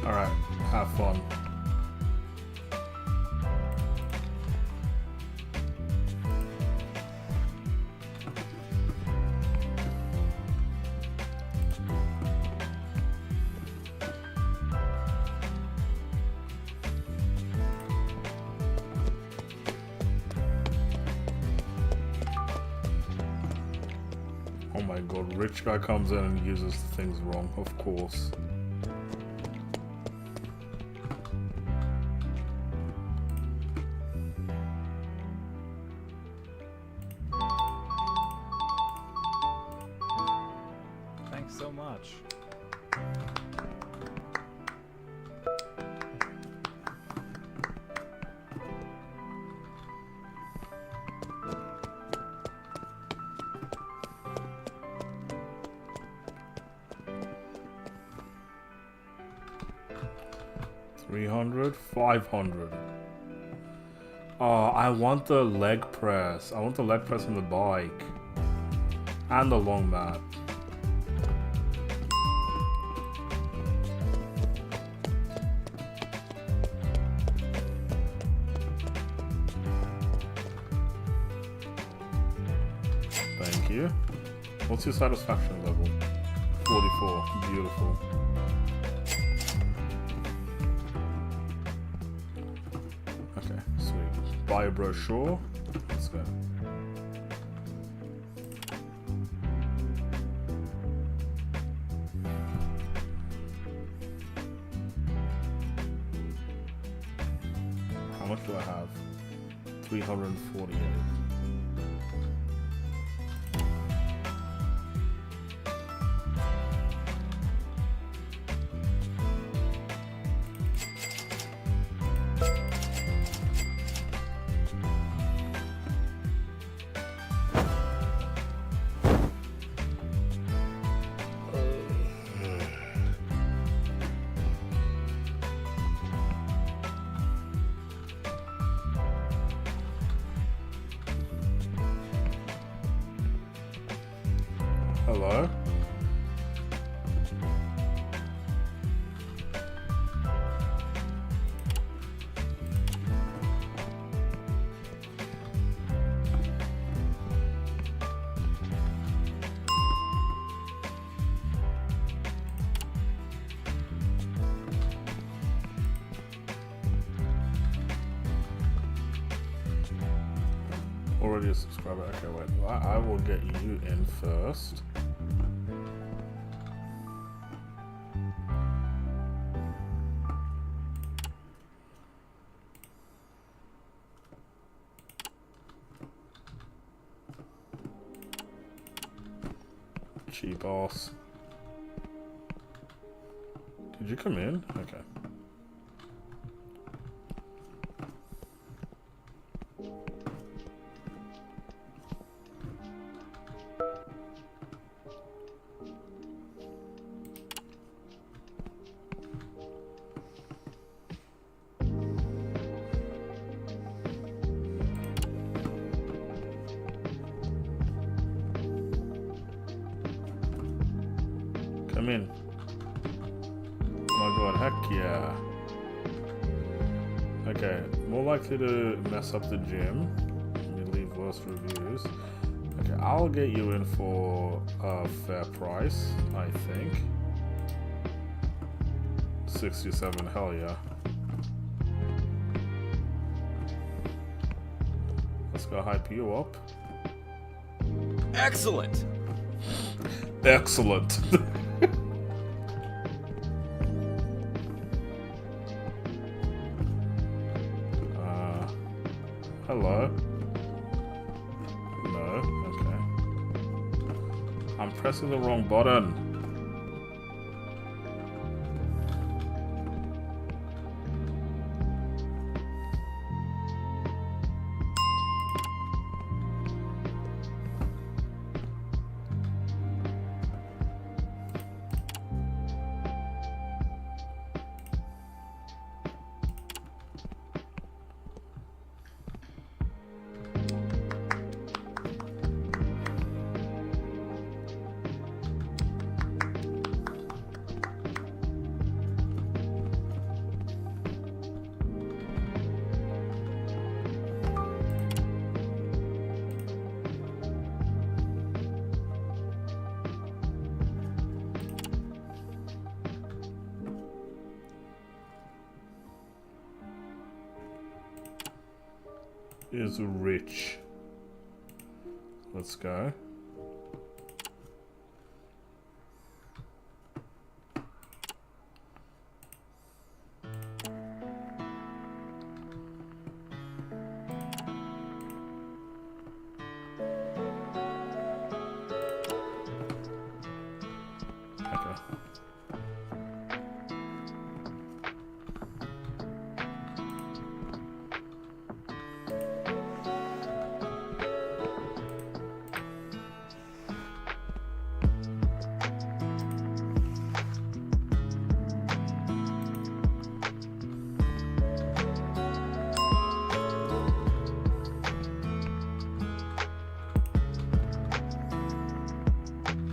Alright, have fun. Oh my god, rich guy comes in and uses things wrong, of course. Thanks so much. $300, $500. Oh, I want the leg press. I want the leg press on the bike. And the long mat. Thank you. What's your satisfaction level? 44. Beautiful. Okay, sweet. Buy a brochure. Let's go. How much do I have? 348. Hello? Already a subscriber. Okay, wait. I will get you in first. Cheap ass. Did you come in? Okay. Come in. Oh my god, heck yeah. Okay, more likely to mess up the gym. You leave worse reviews. Okay, I'll get you in for a fair price, I think. 67, hell yeah. Let's go hype you up. Excellent. Excellent. Hello? No? Okay. I'm pressing the wrong button. is rich. Let's go.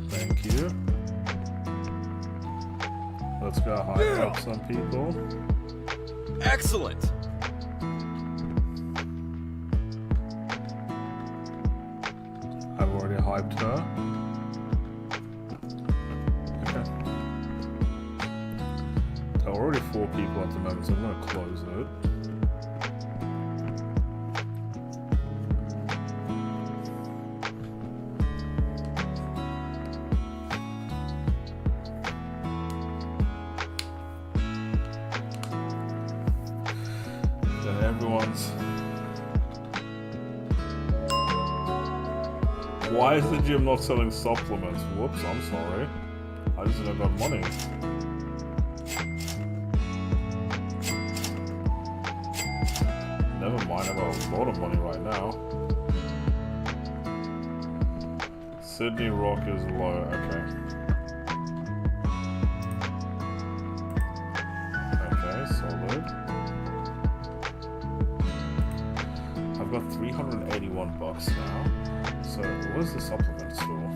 Thank you. Let's go hire up some people. Excellent. I've already hyped her. Okay. There are already 4 people at the moment, so I'm gonna close it. Everyone's. Why is the gym not selling supplements? Whoops, I'm sorry. I just don't got money. Never mind, I got a lot of money right now. Sydney Rock is low, okay. Okay, solid. I've got 381 bucks now. So, where's the supplement store?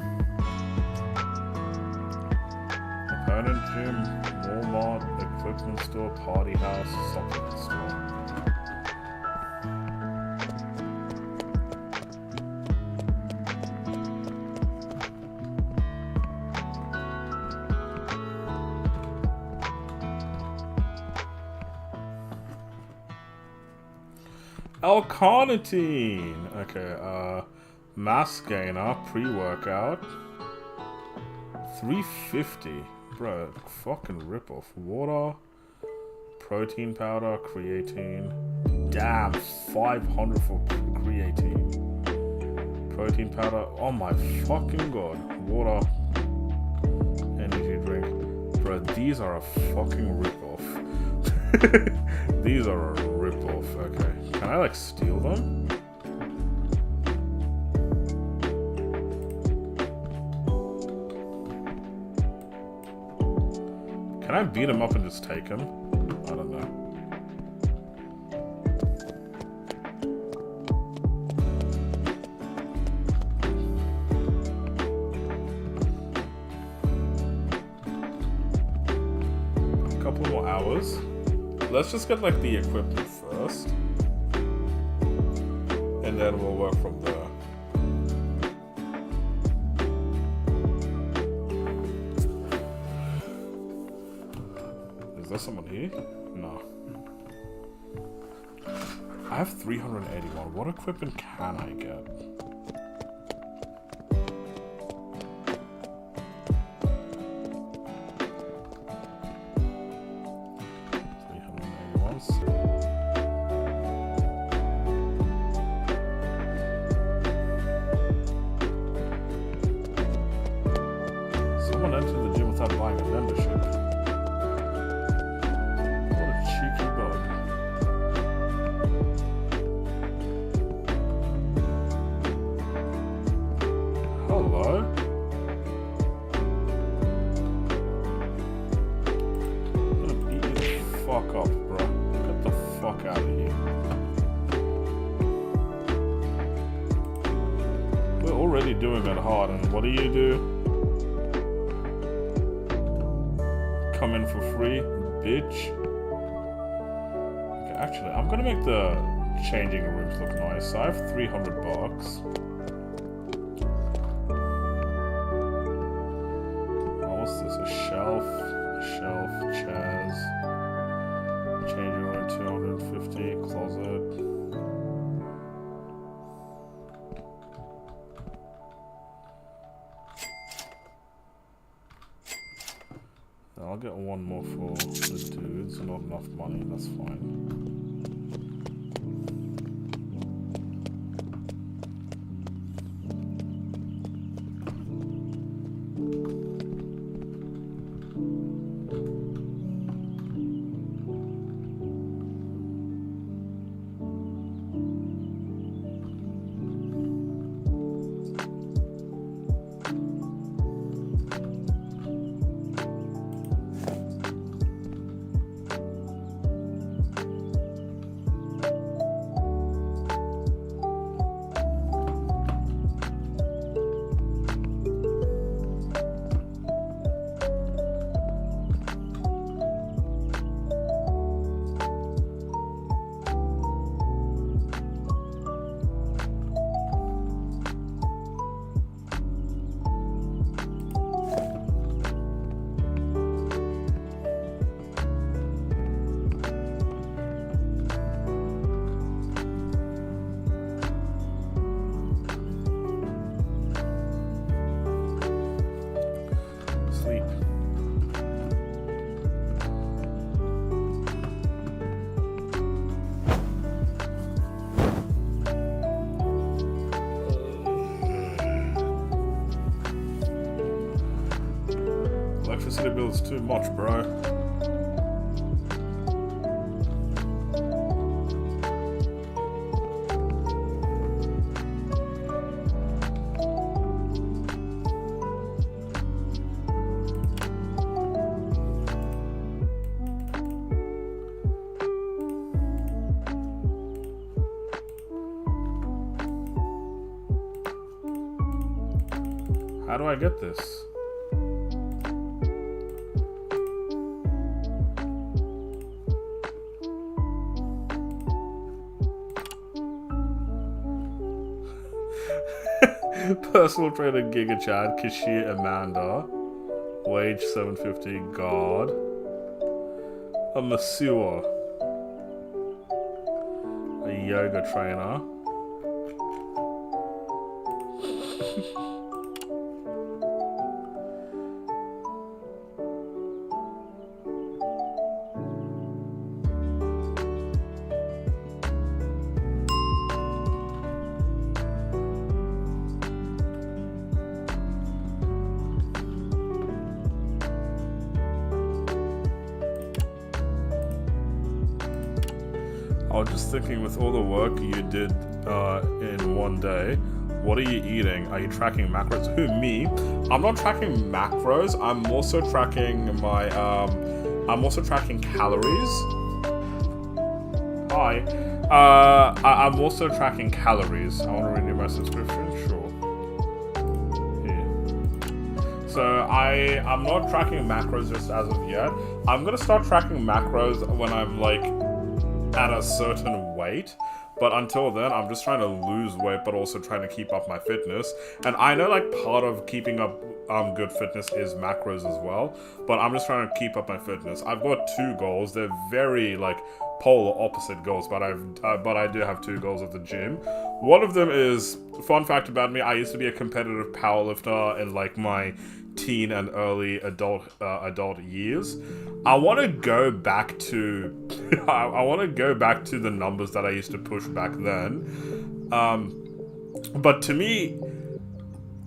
Opponent gym, Walmart, equipment store, party house, supplement store. L-carnitine! Okay, mass gainer, pre-workout. 350. Bro, fucking rip-off. Water, protein powder, creatine. Damn, 500 for creatine. Protein powder, oh my fucking god. Water, energy drink. Bro, these are a fucking rip-off. These are a rip-off, okay. Can I, like, steal them? Can I beat him up and just take him? I don't know. A couple more hours. Let's just get, like, the equipment first. And then we'll work from there. Is there someone here? No. I have 381. What equipment can I get? Someone entered the gym without buying a membership. What a cheeky bug. Hello? I'm gonna beat you the fuck up, bro. Get the fuck out of here. We're already doing it hard, and what do? Come in for free, bitch. Okay, actually, I'm gonna make the changing rooms look nice. So I have 300 bucks. Oh, what's this? A shelf, chairs. Changing room 250, closet. I'll get one more for the dudes. Not enough money, that's fine. Electricity bill is too much, bro. How do I get this? Personal trainer Giga Chad, cashier Amanda, wage $7.50, guard, a masseur, a yoga trainer, I was just thinking, with all the work you did in one day, what are you eating? Are you tracking macros? Who, me? I'm not tracking macros. I'm also tracking my, I'm also tracking calories. Hi. I'm also tracking calories. I want to renew my subscription? Sure. Here. So I'm not tracking macros just as of yet. I'm gonna start tracking macros when I'm like at a certain weight, but until then I'm just trying to lose weight but also trying to keep up my fitness. And I know like part of keeping up good fitness is macros as well, but I'm just trying to keep up my fitness. I've got two goals. They're very like polar opposite goals, but I do have two goals at the gym. One of them is, fun fact about me, I used to be a competitive powerlifter in like my teen and early adult years. I want to go back to I want to go back to the numbers that I used to push back then. But to me,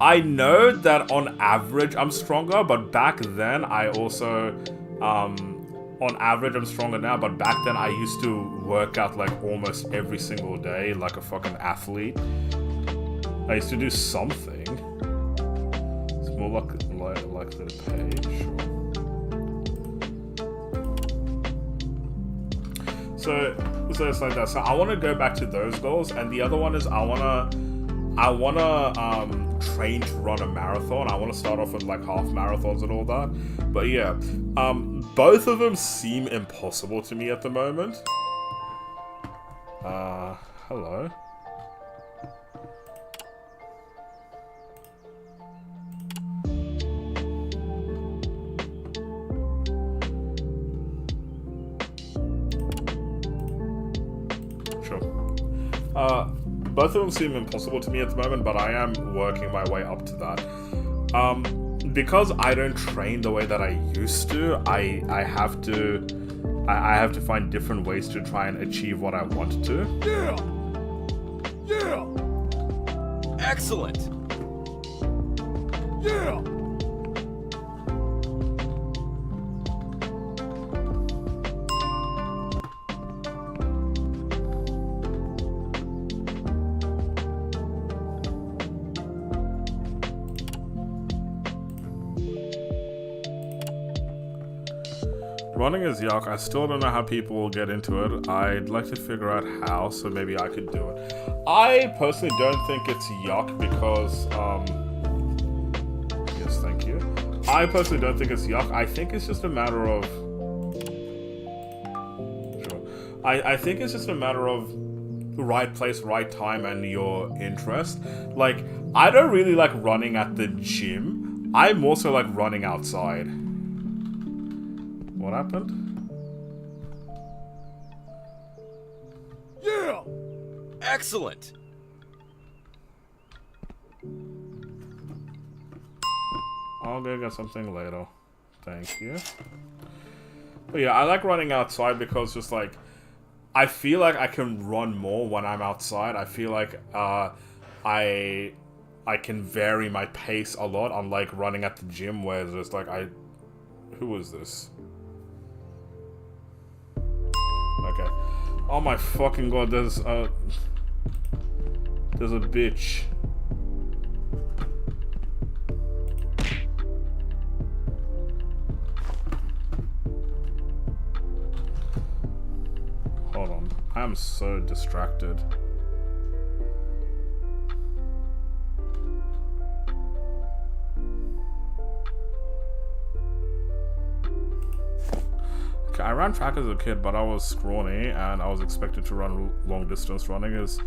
I know that on average I'm stronger, but back then I also on average I'm stronger now, but back then I used to work out like almost every single day like a fucking athlete. I used to do something. More likely to pay, sure. So it's like that. So I want to go back to those goals, and the other one is I wanna train to run a marathon. I want to start off with like half marathons and all that. But yeah, both of them seem impossible to me at the moment. Hello. Both of them seem impossible to me at the moment, but I am working my way up to that. because I don't train the way that I used to, I have to find different ways to try and achieve what I want to. Yeah! Excellent! Yeah! Running is yuck. I still don't know how people will get into it. I'd like to figure out how, so maybe I could do it. I personally don't think it's yuck because, yes, thank you. I personally don't think it's yuck. I think it's just a matter of, sure. I think it's just a matter of right place, right time, and your interest. Like, I don't really like running at the gym. I more so like running outside. What happened? Yeah! Excellent! I'll go get something later. Thank you. But yeah, I like running outside because just like, I feel like I can run more when I'm outside. I feel like I can vary my pace a lot, unlike running at the gym where it's just like who is this? Okay. Oh my fucking god, there's a bitch. Hold on. I am so distracted. Okay, I ran track as a kid, but I was scrawny and I was expected to run long distance. Running is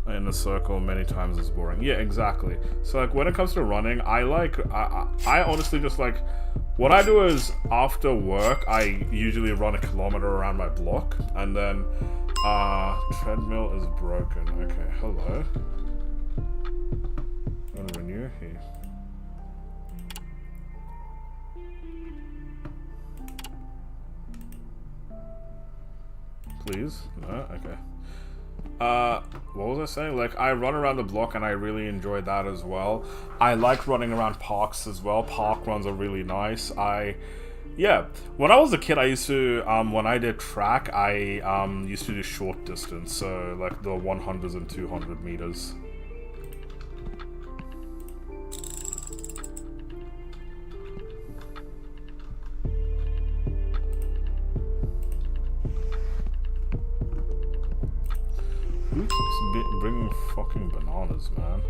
in a circle many times is boring. Yeah, exactly. So like when it comes to running, I honestly just like, what I do is after work, I usually run a kilometer around my block and then treadmill is broken. Okay, hello. I'm gonna renew here. Please? No? Okay. What was I saying? Like, I run around the block and I really enjoy that as well. I like running around parks as well. Park runs are really nice. Yeah. When I was a kid, I used to, when I did track, I used to do short distance. So, like, the 100s and 200 meters. Who keeps bringing fucking bananas, man?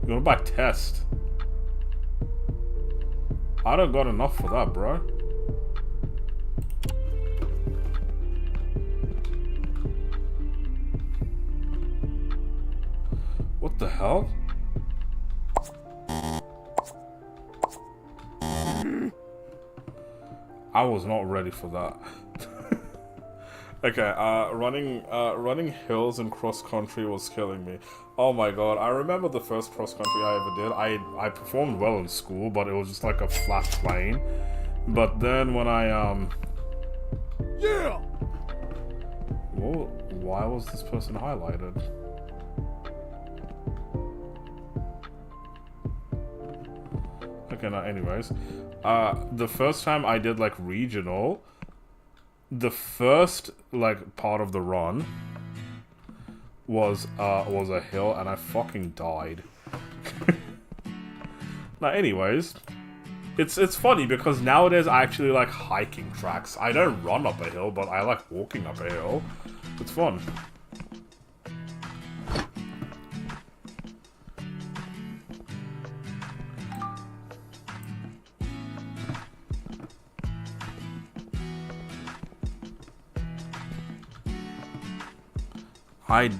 You wanna buy test? I don't got enough for that, bro. What the hell? I was not ready for that. Okay, running hills and cross country was killing me. Oh my god, I remember the first cross country I ever did. I performed well in school, but it was just like a flat plane. But then when I Yeah! Whoa, why was this person highlighted? Okay, now anyways. The first time I did like regional, the first like part of the run was a hill and I fucking died. Now anyways, it's funny because nowadays I actually like hiking tracks. I don't run up a hill, but I like walking up a hill. It's fun. I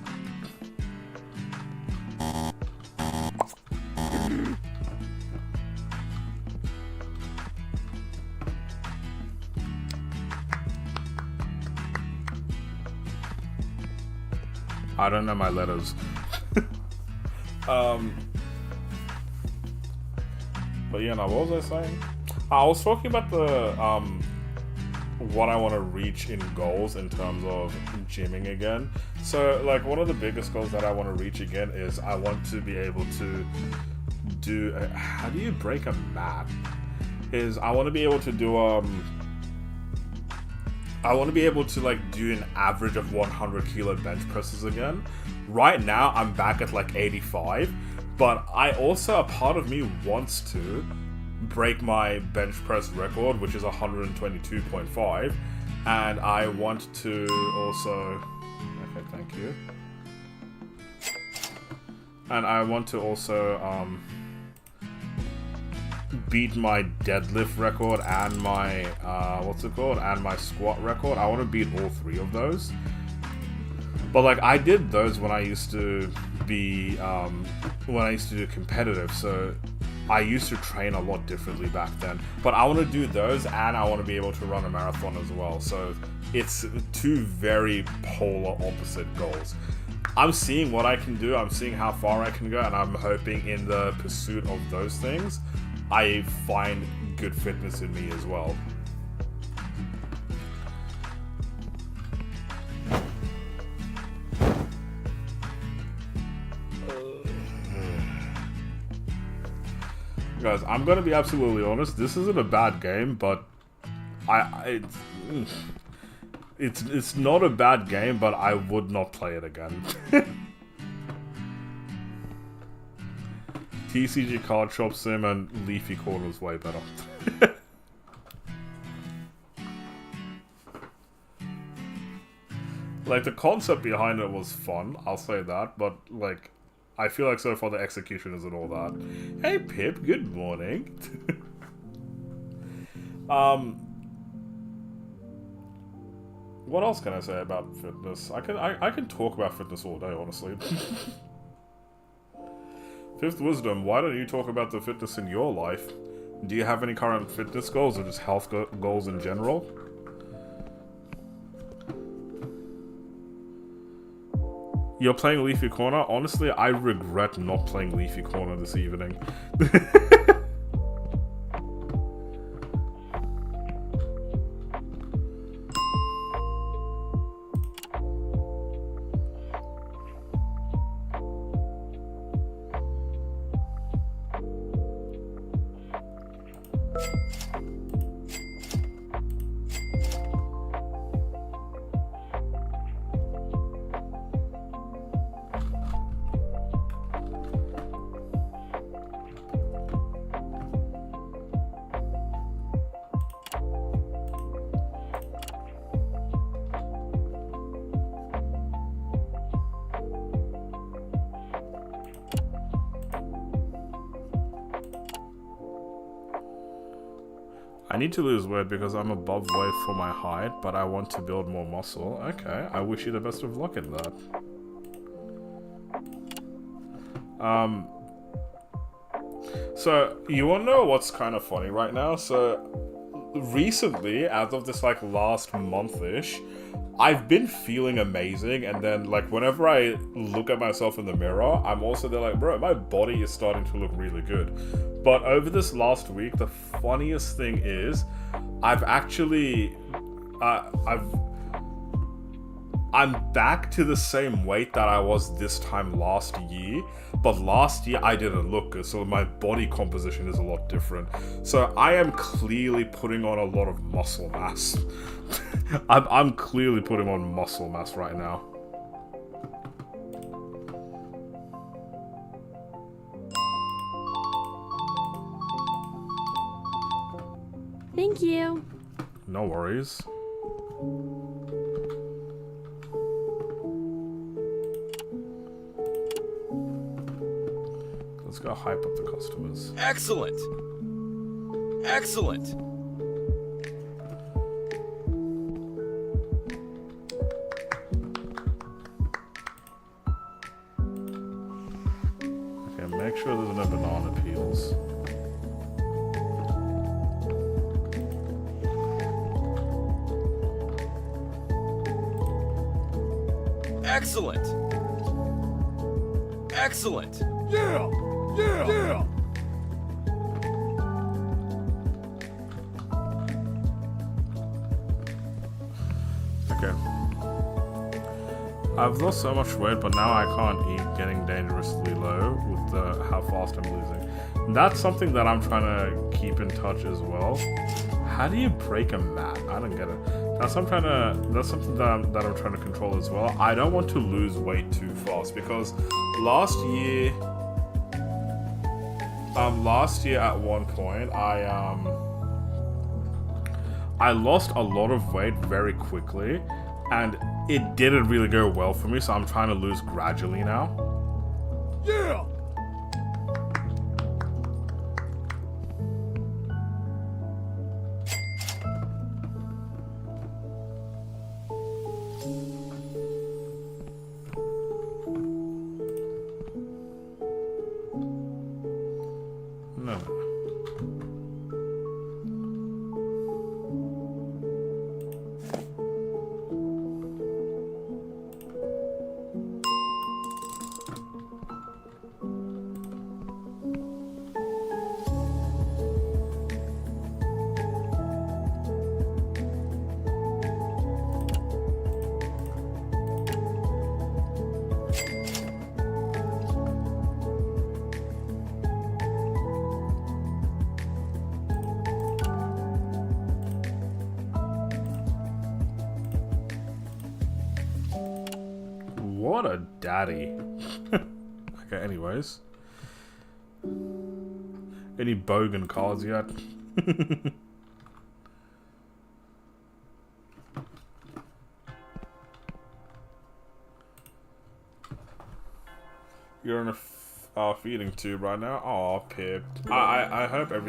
I don't know my letters. But yeah, no, what was I saying? I was talking about the what I want to reach in goals in terms of gymming again. So like one of the biggest goals that I want to reach again is I want to be able to do how do you break a mat? Is I want to be able to do I want to be able to like do an average of 100 kilo bench presses again. Right now I'm back at like 85, but I also, a part of me wants to break my bench press record, which is 122.5, and I want to also, okay, thank you, and I want to also beat my deadlift record and my and my squat record. I want to beat all three of those. But like I did those when I used to be do competitive, so I used to train a lot differently back then. But I want to do those, and I want to be able to run a marathon as well. So it's two very polar opposite goals. I'm seeing what I can do, I'm seeing how far I can go, and I'm hoping in the pursuit of those things I find good fitness in me as well. Guys, I'm gonna be absolutely honest, this isn't a bad game, but it's not a bad game, but I would not play it again. TCG Card Shop Sim and Leafy Corner is way better. Like, the concept behind it was fun, I'll say that, but, like, I feel like so far the execution isn't all that. Hey Pip, good morning. What else can I say about fitness? I can talk about fitness all day, honestly. Fifth wisdom, why don't you talk about the fitness in your life? Do you have any current fitness goals or just health goals in general? You're playing Leafy Corner? Honestly, I regret not playing Leafy Corner this evening. I need to lose weight because I'm above weight for my height, but I want to build more muscle. Okay, I wish you the best of luck in that. So, you wanna know what's kind of funny right now? So, recently, as of this, like, last month-ish, I've been feeling amazing, and then, like, whenever I look at myself in the mirror, I'm also there like, bro, my body is starting to look really good. But over this last week, the funniest thing is, I've actually, I'm back to the same weight that I was this time last year, but last year I didn't look good, so my body composition is a lot different. So I am clearly putting on a lot of muscle mass. I'm clearly putting on muscle mass right now. Thank you. No worries. Let's go hype up the customers. Excellent! Excellent! Okay, make sure there's no banana peels. Excellent! Excellent. Yeah! Yeah! Yeah! Okay. I've lost so much weight, but now I can't eat, getting dangerously low with how fast I'm losing. And that's something that I'm trying to keep in touch as well. How do you break a mat? I don't get it. That's something that I'm trying to control as well. I don't want to lose weight too fast because last year at one point I lost a lot of weight very quickly, and it didn't really go well for me, so I'm trying to lose gradually now. Yeah! No. What a daddy. Okay, anyways. Any bogan cards yet? You're in a feeding tube right now? Aw, Pip. I hope I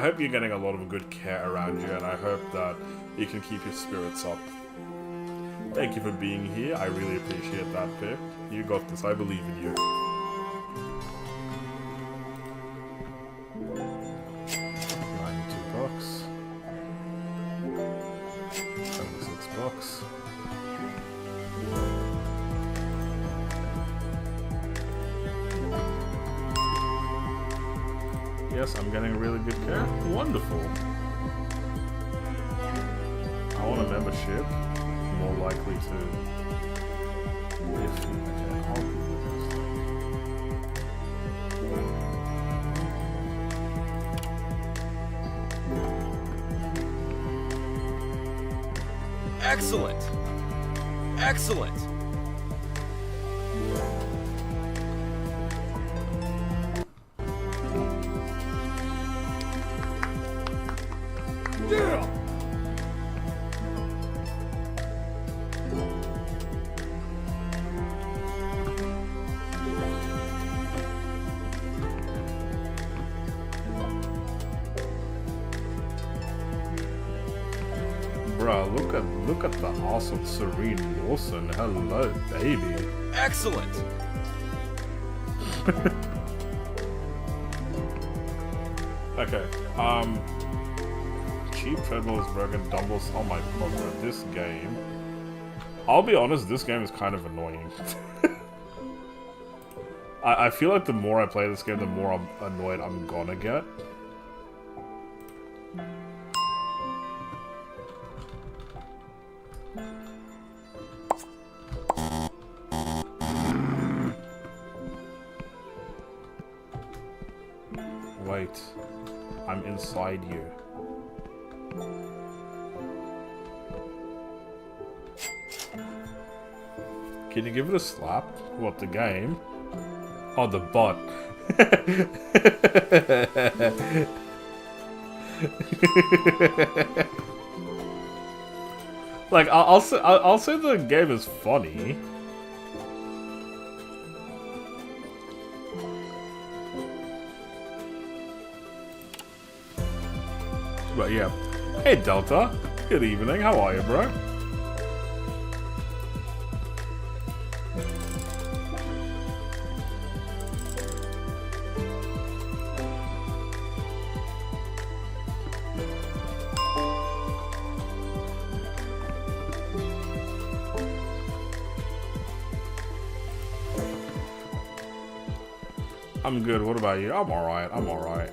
hope you're getting a lot of good care around you, and I hope that you can keep your spirits up. Thank you for being here. I really appreciate that, Pip. You got this. I believe in you. $92. $76. Yes, I'm getting really good care. Wonderful. I want a membership. More likely to. If okay, I'll do this. Excellent. Excellent. Yeah! Bruh, look at the awesome Serene Wilson. Hello, baby. Excellent. Okay, cheap treadmills, broken dumbbells. Oh my god, bro, this game. I'll be honest, this game is kind of annoying. I feel like the more I play this game, the more annoyed I'm gonna get. Wait, I'm inside you. Can you give it a slap? What, the game? Oh, the bot. Like, I'll say the game is funny. But yeah. Hey Delta, good evening, how are you, bro? I'm good. What about you? I'm alright. I'm alright.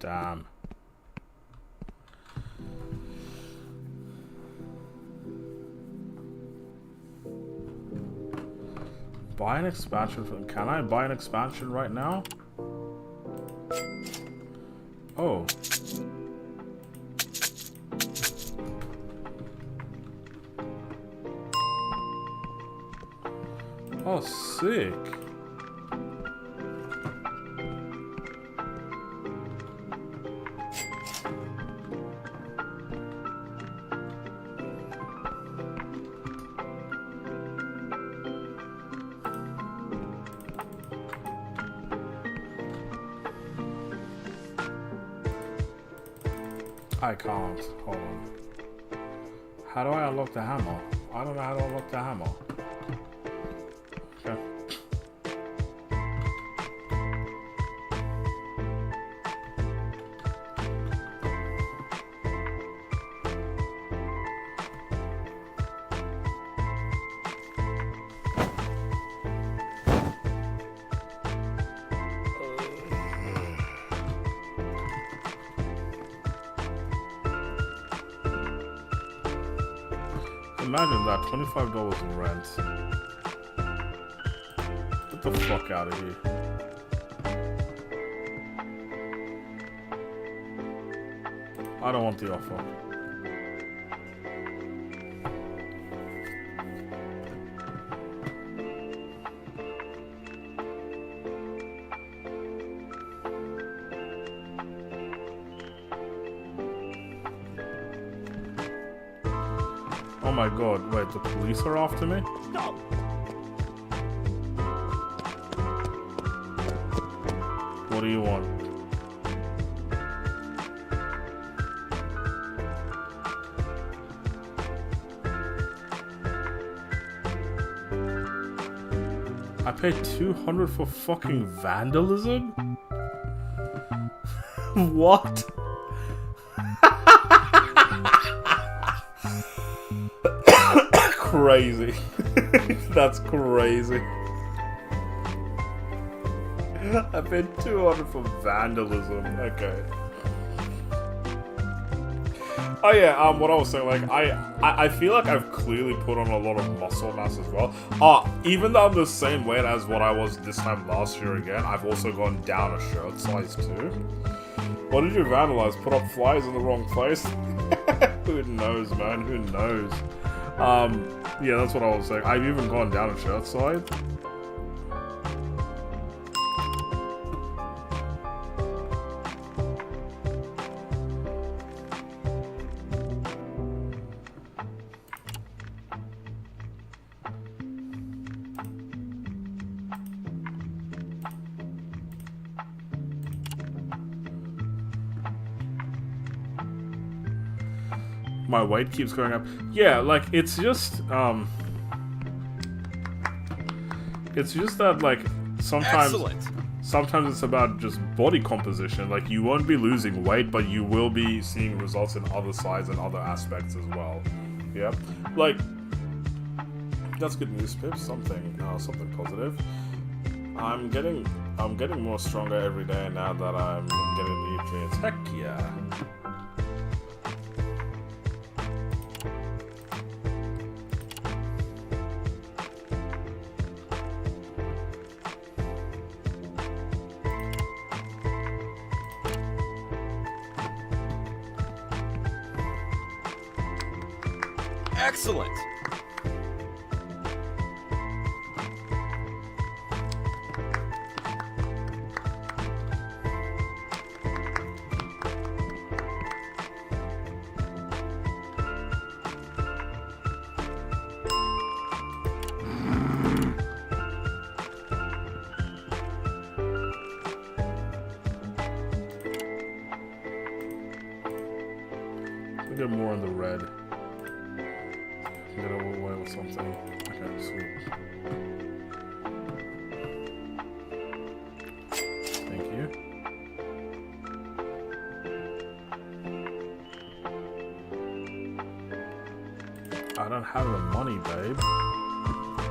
Damn. Buy an expansion for... Can I buy an expansion right now? Oh. Oh, sick. I can't. Hold on. How do I unlock the hammer? I don't know how to unlock the hammer. Okay. Imagine that, $25 in rent. Get the fuck out of here. I don't want the offer. Oh my god, wait, the police are after me? Stop! What do you want? I paid $200 for fucking vandalism? What? Crazy. That's crazy. I paid $200 for vandalism. Okay. Oh yeah, what I was saying, like, I feel like I've clearly put on a lot of muscle mass as well. Even though I'm the same weight as what I was this time last year again, I've also gone down a shirt size too. What did you vandalize? Put up flyers in the wrong place? Who knows, man? Who knows? Yeah, that's what I was saying. I've even gone down a shirt size. My weight keeps going up. Yeah, like, it's just that, like, sometimes it's about just body composition. Like, you won't be losing weight, but you will be seeing results in other sides and other aspects as well. Yeah, like, that's good news, Pips. Something positive. I'm getting more stronger every day now that I'm getting nutrients. Heck yeah. Excellent! We get more in the red. Get away with something. Okay, sweet. I don't have the money, babe.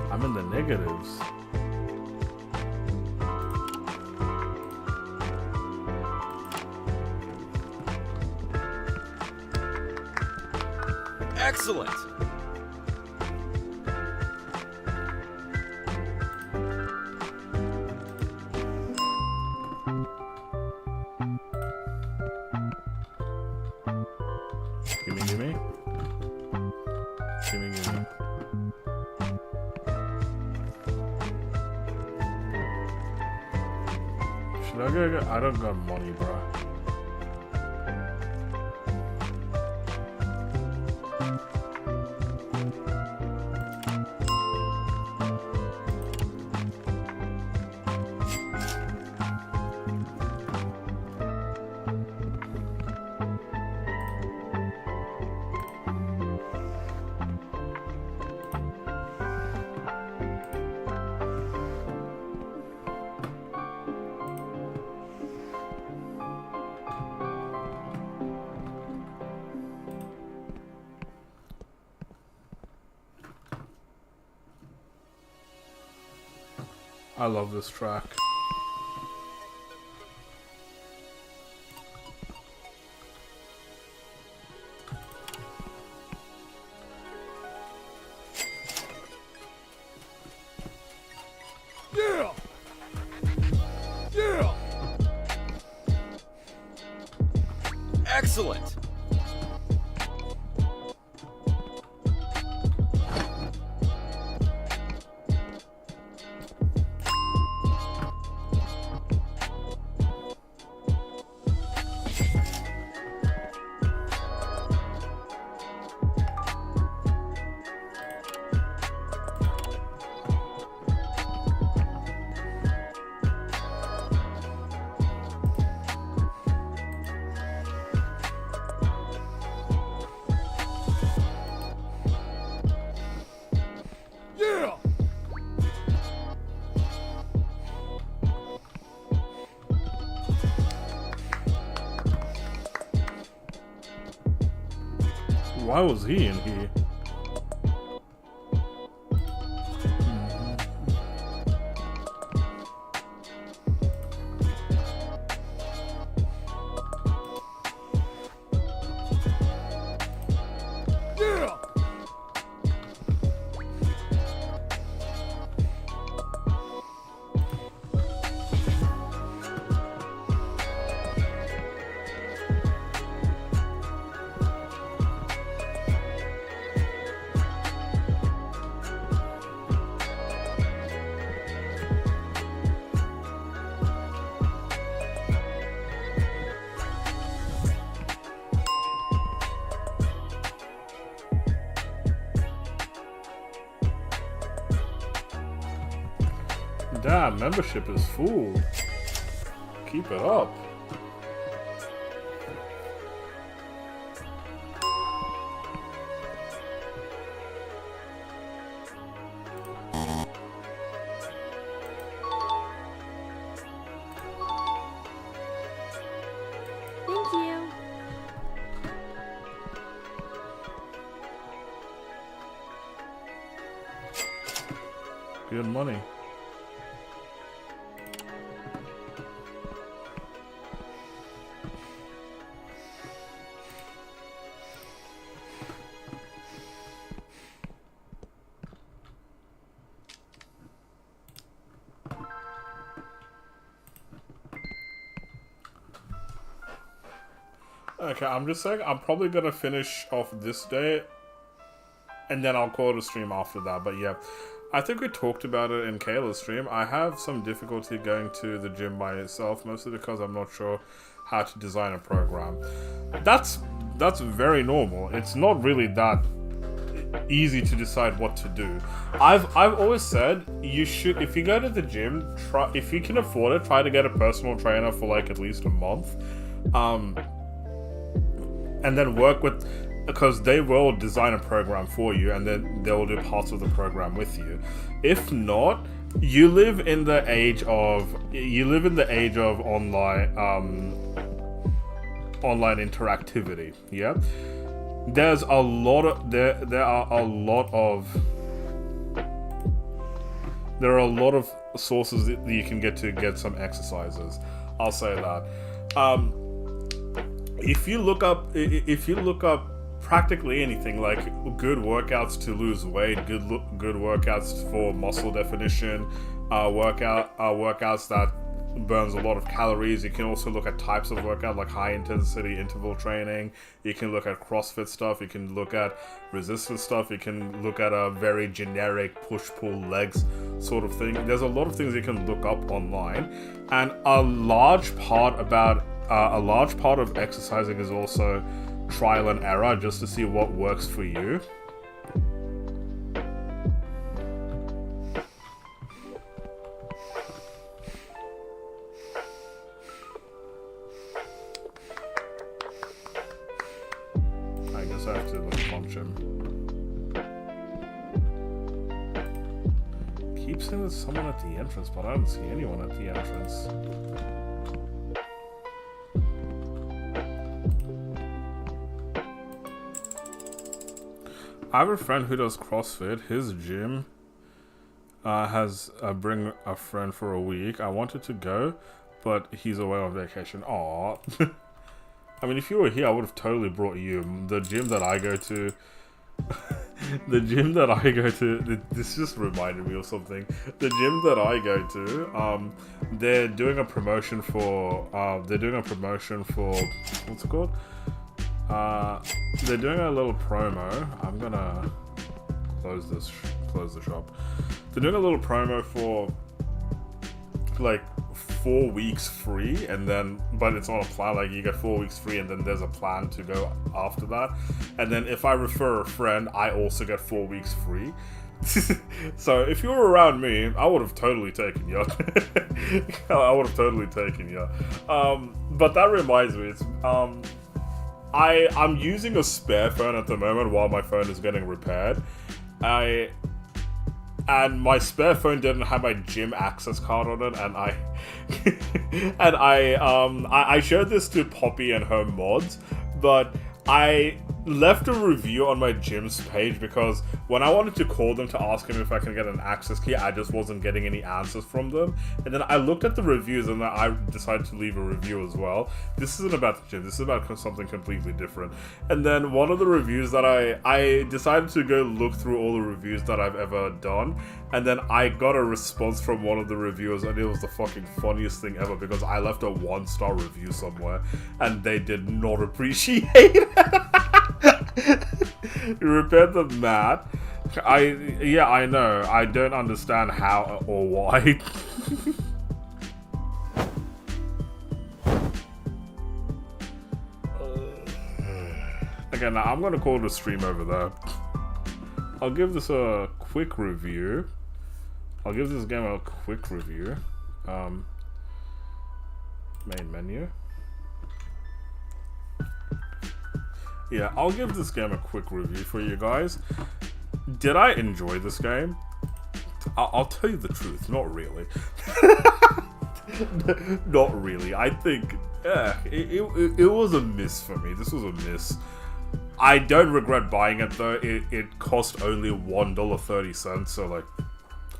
I'm in the negatives. Excellent. Gimme, gimme. Gimme, gimme. Should I go? I don't got money, bro. I love this track. Yeah! Yeah! Excellent. Yeah! Why was he in here? Yeah! Damn, membership is full. Keep it up. Thank you. Good money. Okay, I'm just saying I'm probably gonna finish off this day and then I'll call it a stream after that. But yeah, I think we talked about it in Kayla's stream. I have some difficulty going to the gym by itself, mostly because I'm not sure how to design a program. That's very normal. It's not really that easy to decide what to do. I've always said you should, if you go to the gym, try, if you can afford it, try to get a personal trainer for like at least a month. And then work with, because they will design a program for you and then they will do parts of the program with you. If not, you live in the age of online interactivity. Yeah, there's a lot of there are a lot of sources that you can get to get some exercises. I'll say that. If you look up practically anything like good workouts to lose weight, good workouts for muscle definition, workouts that burns a lot of calories. You can also look at types of workout like high intensity interval training. You can look at CrossFit stuff. You can look at resistance stuff. You can look at a very generic push-pull legs sort of thing. There's a lot of things you can look up online, and a large part of exercising is also trial and error, just to see what works for you. I guess I have to punch him. Keep saying there's someone at the entrance, but I don't see anyone at the entrance. I have a friend who does CrossFit. His gym has bring a friend for a week. I wanted to go, but he's away on vacation. Aww. I mean, if you were here, I would have totally brought you. The gym that I go to... This just reminded me of something. The gym that I go to, they're doing a promotion for... What's it called? They're doing a little promo. I'm gonna close the shop. They're doing a little promo for like 4 weeks free, and then but it's on a plan. Like you get 4 weeks free, and then there's a plan to go after that. And then if I refer a friend, I also get 4 weeks free. So if you were around me, I would have totally taken you. But that reminds me, it's I'm using a spare phone at the moment while my phone is getting repaired. And my spare phone didn't have my gym access card on it, and I showed this to Poppy and her mods, but I left a review on my gym's page because when I wanted to call them to ask them if I can get an access key, I just wasn't getting any answers from them. And then I looked at the reviews and I decided to leave a review as well. This isn't about the gym, this is about something completely different. And then one of the reviews that I decided to go look through all the reviews that I've ever done, and then I got a response from one of the reviewers, and it was the fucking funniest thing ever because I left a 1-star review somewhere and they did not appreciate it. You repaired the mat. I know. I don't understand how or why. Okay, now I'm gonna call the stream over there. I'll give this a quick review. I'll give this game a quick review. Main menu. Yeah, I'll give this game a quick review for you guys. Did I enjoy this game? I'll tell you the truth, not really. Not really. I think it was a miss for me. This was a miss. I don't regret buying it though. It cost only $1.30, so like,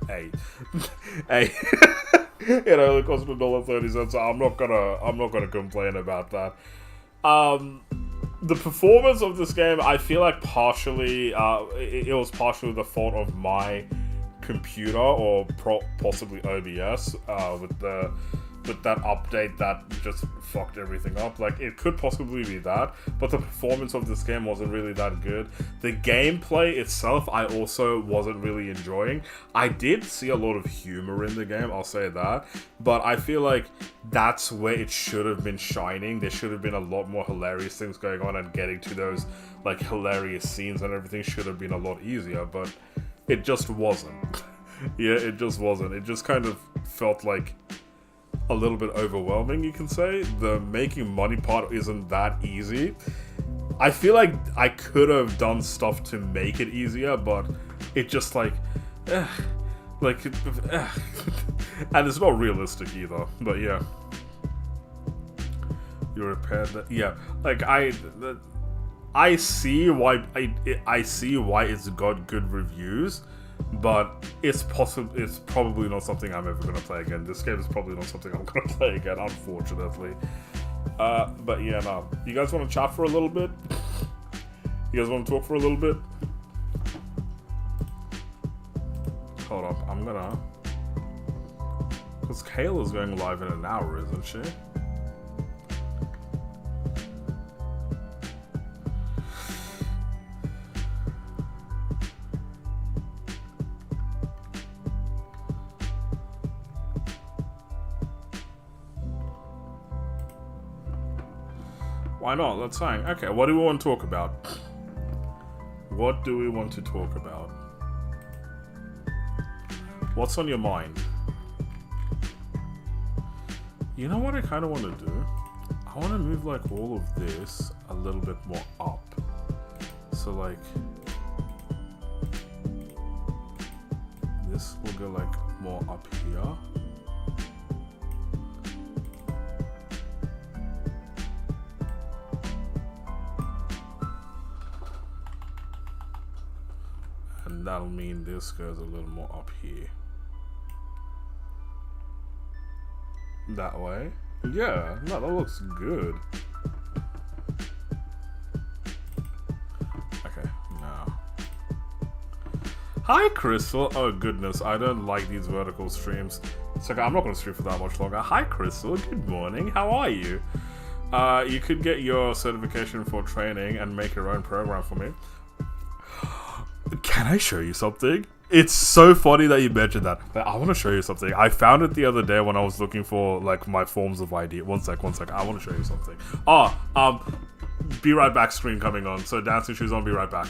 hey. It only cost $1.30, so I'm not gonna complain about that. The performance of this game, I feel like partially, it was partially the fault of my computer or possibly OBS with that update that just fucked everything up. Like, it could possibly be that, but the performance of this game wasn't really that good. The gameplay itself, I also wasn't really enjoying. I did see a lot of humor in the game, I'll say that, but I feel like that's where it should have been shining. There should have been a lot more hilarious things going on, and getting to those, like, hilarious scenes and everything should have been a lot easier, but it just wasn't. Yeah, it just wasn't. It just kind of felt like a little bit overwhelming, you can say. The making money part isn't that easy. I feel like I could have done stuff to make it easier, but it just and it's not realistic either. But yeah, you repaired that. Yeah, like I see why I see why it's got good reviews, but it's probably not something I'm ever gonna play again. This game is probably not something I'm gonna play again, unfortunately. But yeah, no. You guys want to chat for a little bit? You guys want to talk for a little bit? Hold up, I'm gonna... Because Heyall is going live in an hour, isn't she? Why not? Let's hang. Okay, what do we want to talk about? What do we want to talk about? What's on your mind? You know what I kind of want to do? I want to move like all of this a little bit more up. So like... this will go like more up here. And that'll mean this goes a little more up here. That way. Yeah, no, that looks good. Okay, now. Hi, Crystal. Oh, goodness, I don't like these vertical streams. It's okay, I'm not going to stream for that much longer. Hi, Crystal. Good morning. How are you? You could get your certification for training and make your own program for me. Can I show you something? It's so funny that you mentioned that. I want to show you something. I found it the other day when I was looking for like my forms of ID. One sec. I want to show you something. Be right back screen coming on. So dancing shoes on, be right back.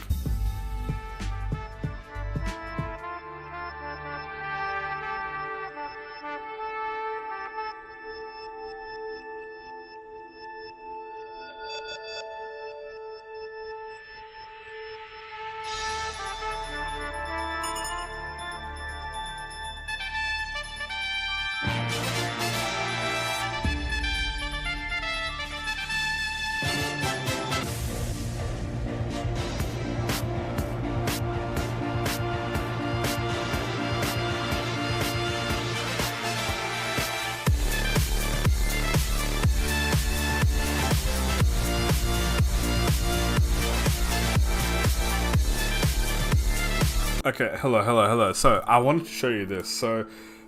Okay, hello. So, I wanted to show you this. So,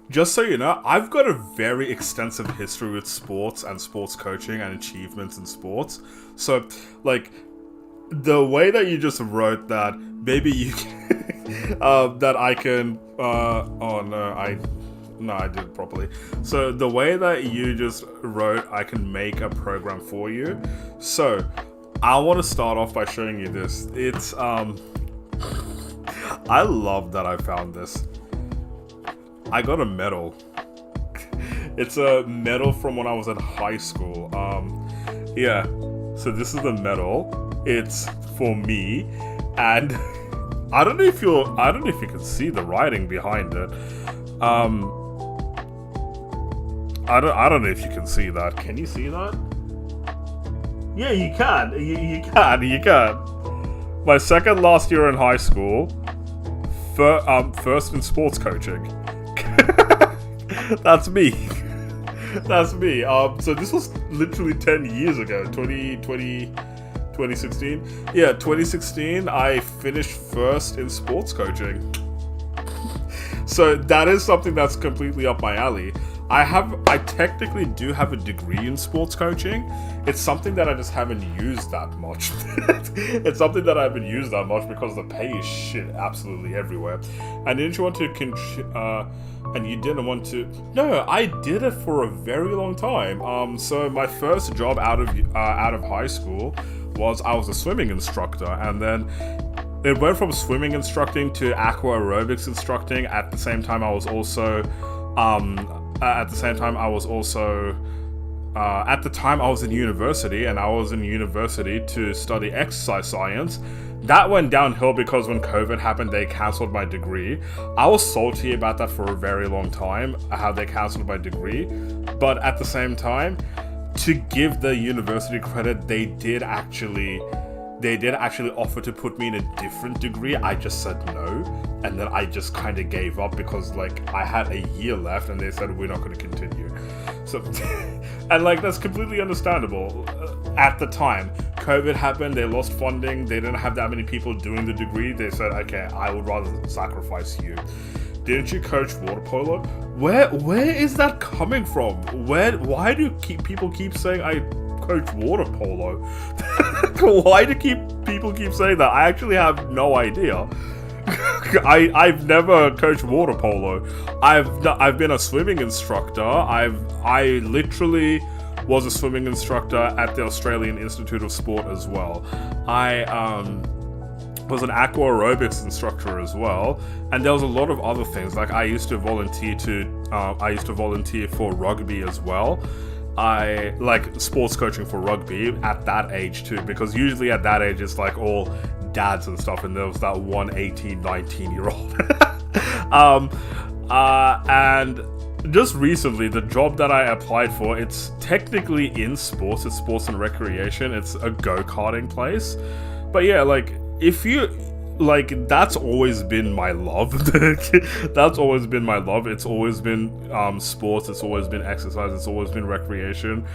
just so you know, I've got a very extensive history with sports and sports coaching and achievements in sports. So, like, the way that you just wrote that, maybe you can, that I can, I did it properly. So, the way that you just wrote, I can make a program for you. So, I want to start off by showing you this. It's, I love that I found this. I got a medal. It's a medal from when I was in high school. Yeah. So this is the medal. It's for me, and I don't know if you can see the writing behind it. I don't know if you can see that. Can you see that? Yeah, you can. You can. My second last year in high school. First in sports coaching. That's me. That's me. So this was literally 10 years ago. 2016. Yeah, 2016. I finished first in sports coaching. So that is something that's completely up my alley. I technically do have a degree in sports coaching. It's something that I just haven't used that much. It's something that I haven't used that much because the pay is shit absolutely everywhere. And didn't you want to and you didn't want to... No, I did it for a very long time. So my first job out of high school was I was a swimming instructor, and then it went from swimming instructing to aqua aerobics instructing. At the same time, I was also at the time I was in university, and I was in university to study exercise science. That went downhill because when COVID happened, they cancelled my degree. I was salty about that for a very long time, how they cancelled my degree. But at the same time, to give the university credit, they they did actually offer to put me in a different degree. I just said no, and then I just kind of gave up because like I had a year left, and they said we're not going to continue. So, and like that's completely understandable. At the time, COVID happened. They lost funding. They didn't have that many people doing the degree. They said, okay, I would rather sacrifice you. Didn't you coach water polo? Where is that coming from? Why do people keep saying I coach water polo? Why do people keep saying that? I actually have no idea. I've never coached water polo. I've been a swimming instructor. I literally was a swimming instructor at the Australian Institute of Sport as well. I was an aqua aerobics instructor as well, and there was a lot of other things. Like I used to volunteer for rugby as well. I like sports coaching for rugby at that age too, because usually at that age it's like all dads and stuff, and there was that one 19-year-old. And just recently, the job that I applied for, it's technically in sports, it's sports and recreation, it's a go-karting place. But yeah, like, if you, like, that's always been my love. That's always been my love. It's always been sports, it's always been exercise, it's always been recreation.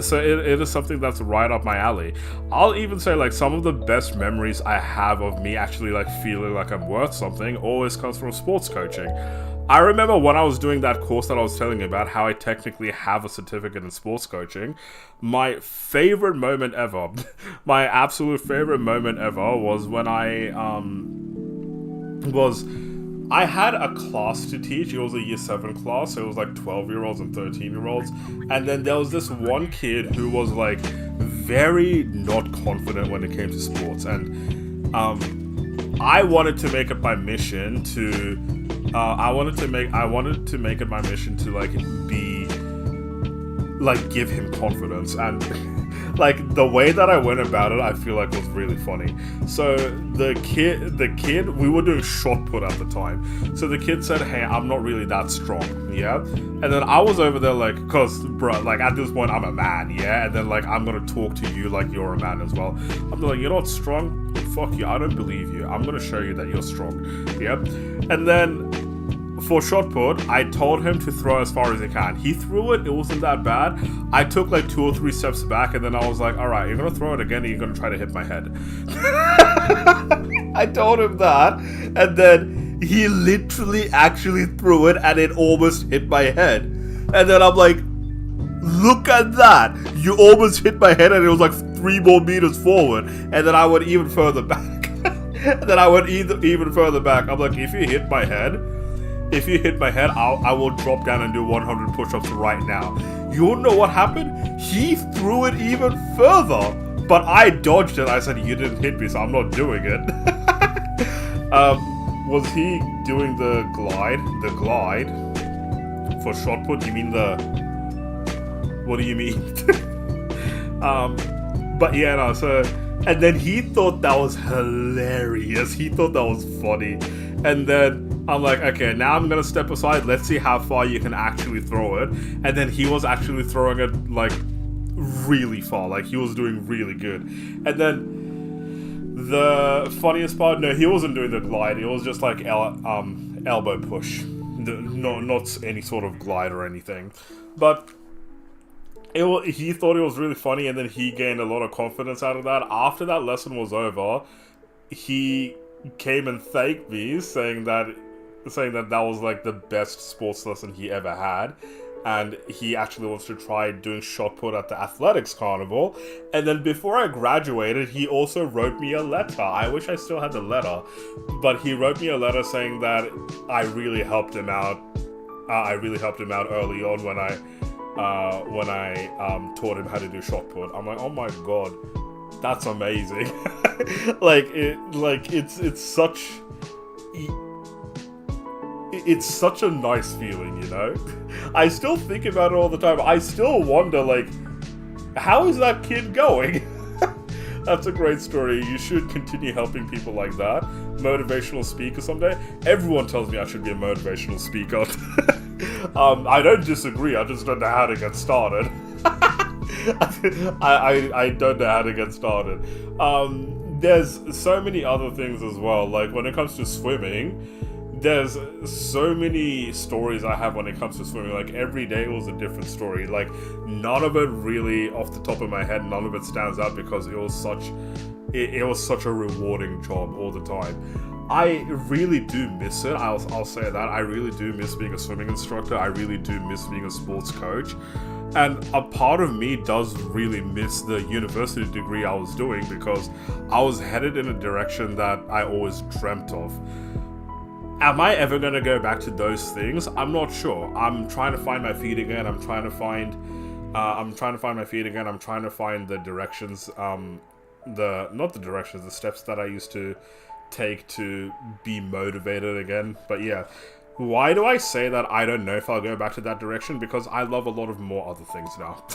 So it is something that's right up my alley. I'll even say, like, some of the best memories I have of me actually, like, feeling like I'm worth something always comes from sports coaching. I remember when I was doing that course that I was telling you about, how I technically have a certificate in sports coaching. My favorite moment ever, my absolute favorite moment ever was when I had a class to teach. It was a year 7 class, so it was like 12-year-olds and 13-year-olds. And then there was this one kid who was like very not confident when it came to sports. And I wanted to make it my mission to I wanted to make it my mission to like give him confidence, and like the way that I went about it, I feel like was really funny. So the kid, we were doing shot put at the time. So the kid said, "Hey, I'm not really that strong." Yeah. And then I was over there like, cause bro, like at this point I'm a man, yeah. And then like I'm gonna talk to you like you're a man as well. I'm like, "You're not strong? Fuck you, I don't believe you. I'm gonna show you that you're strong." Yeah. And then for shot put, I told him to throw as far as he can. He threw it, it wasn't that bad. I took like 2 or 3 steps back, and then I was like, alright, you're gonna throw it again and you're gonna try to hit my head. I told him that, and then he literally actually threw it and it almost hit my head. And then I'm like, look at that! You almost hit my head, and it was like 3 more meters forward, and then I went even further back. And then I went even further back. I'm like, if you hit my head, I will drop down and do 100 push-ups right now. You wanna know what happened? He threw it even further, but I dodged it. I said, you didn't hit me, so I'm not doing it. Was he doing the glide? The glide for shot put? You mean what do you mean? But yeah, no, so, and then he thought that was hilarious. He thought that was funny. And then I'm like, okay, now I'm gonna step aside. Let's see how far you can actually throw it. And then he was actually throwing it like really far. Like he was doing really good. And then the funniest part, no, he wasn't doing the glide. It was just like elbow push. Not any sort of glide or anything. But he thought it was really funny, and then he gained a lot of confidence out of that. After that lesson was over, he came and thanked me, saying that was like the best sports lesson he ever had, and he actually wants to try doing shot put at the athletics carnival. And then before I graduated, he also wrote me a letter. I wish I still had the letter, but he wrote me a letter saying that I really helped him out. Early on when I taught him how to do shot put. I'm like, oh my god, that's amazing. It's such a nice feeling, you know? I still think about it all the time. I still wonder, like, how is that kid going? That's a great story. You should continue helping people like that. Motivational speaker someday. Everyone tells me I should be a motivational speaker. I don't disagree, I just don't know how to get started. I don't know how to get started. There's so many other things as well. Like when it comes to swimming, there's so many stories I have when it comes to swimming. Like every day was a different story. Like none of it really, off the top of my head, none of it stands out because it was such a rewarding job all the time. I really do miss it. I'll say that. I really do miss being a swimming instructor. I really do miss being a sports coach. And a part of me does really miss the university degree I was doing because I was headed in a direction that I always dreamt of. Am I ever going to go back to those things? I'm not sure. I'm trying to find my feet again. I'm trying to find my feet again. I'm trying to find the directions, the steps that I used to take to be motivated again. But yeah. Why do I say that I don't know if I'll go back to that direction? Because I love a lot of more other things now.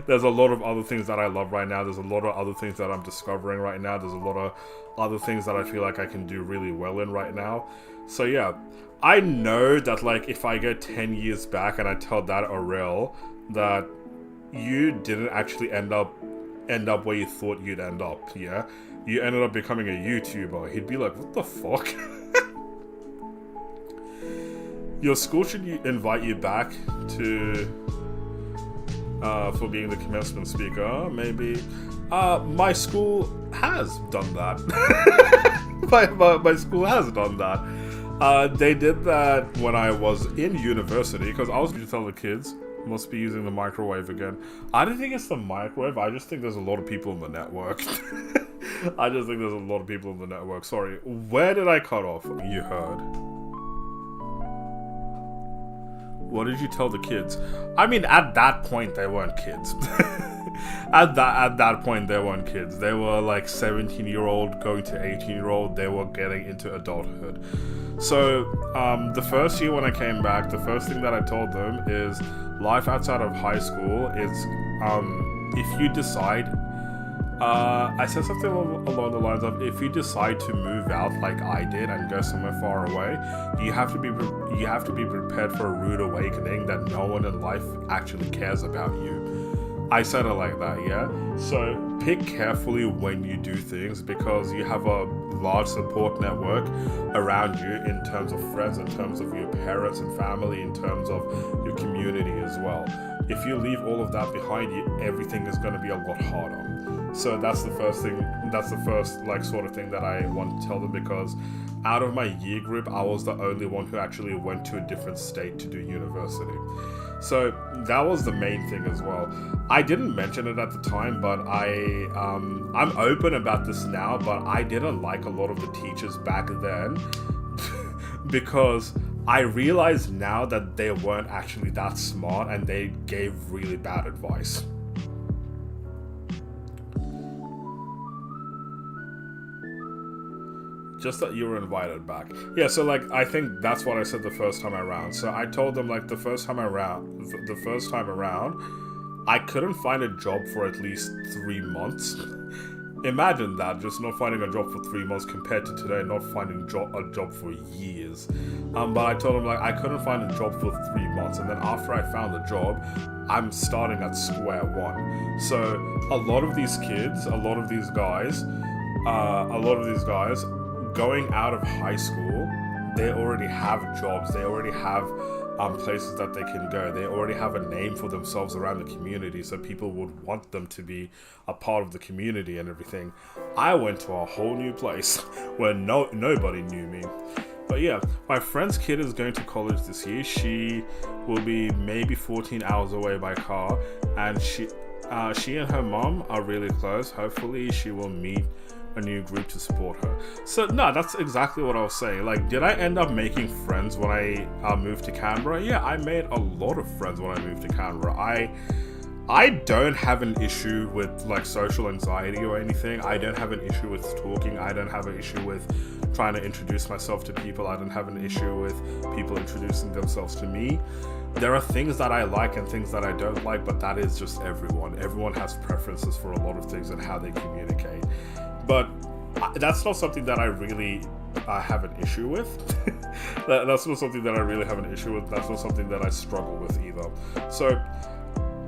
There's a lot of other things that I love right now. There's a lot of other things that I'm discovering right now. There's a lot of other things that I feel like I can do really well in right now. So yeah, I know that like if I go 10 years back and I tell that Aurel that you didn't actually end up where you thought you'd end up, yeah? You ended up becoming a YouTuber. He'd be like, what the fuck? Your school should invite you back to for being the commencement speaker. Maybe my school has done that. my school has done that. They did that when I was in university because I was going to tell the kids must be using the microwave again. I don't think it's the microwave. I just think there's a lot of people in the network. I just think there's a lot of people in the network. Sorry. Where did I cut off? You heard. What did you tell the kids? I mean, at that point, they weren't kids. At that point, they weren't kids. They were like 17-year-old going to 18-year-old. They were getting into adulthood. So, the first year when I came back, the first thing that I told them is life outside of high school is, if you decide, I said something along the lines of, if you decide to move out like I did and go somewhere far away, you have to be prepared for a rude awakening that no one in life actually cares about you. I said it like that, yeah? So pick carefully when you do things because you have a large support network around you in terms of friends, in terms of your parents and family, in terms of your community as well. If you leave all of that behind you, everything is going to be a lot harder. So that's the first like sort of thing that I want to tell them because out of my year group, I was the only one who actually went to a different state to do university. So that was the main thing as well. I didn't mention it at the time, but I'm open about this now, but I didn't like a lot of the teachers back then because I realize now that they weren't actually that smart and they gave really bad advice. Just that you were invited back. Yeah, so like I think that's what I said the first time around. So I told them like the first time around, I couldn't find a job for at least 3 months. Imagine that, just not finding a job for 3 months compared to today not finding a job for years. But I told them like I couldn't find a job for 3 months, and then after I found the job, I'm starting at square one. So a lot of these kids, a lot of these guys, going out of high school, they already have jobs, they already have places that they can go, they already have a name for themselves around the community, so people would want them to be a part of the community and everything. I went to a whole new place where nobody knew me. But yeah, my friend's kid is going to college this year. She will be maybe 14 hours away by car, and she and her mom are really close. Hopefully she will meet a new group to support her. So no, that's exactly what I was saying. Like, did I end up making friends when I moved to Canberra? Yeah, I made a lot of friends when I moved to Canberra. I don't have an issue with like social anxiety or anything. I don't have an issue with talking. I don't have an issue with trying to introduce myself to people. I don't have an issue with people introducing themselves to me. There are things that I like and things that I don't like, but that is just everyone. Everyone has preferences for a lot of things and how they communicate. But that's not something that I really have an issue with. That's not something that I really have an issue with. That's not something that I struggle with either. So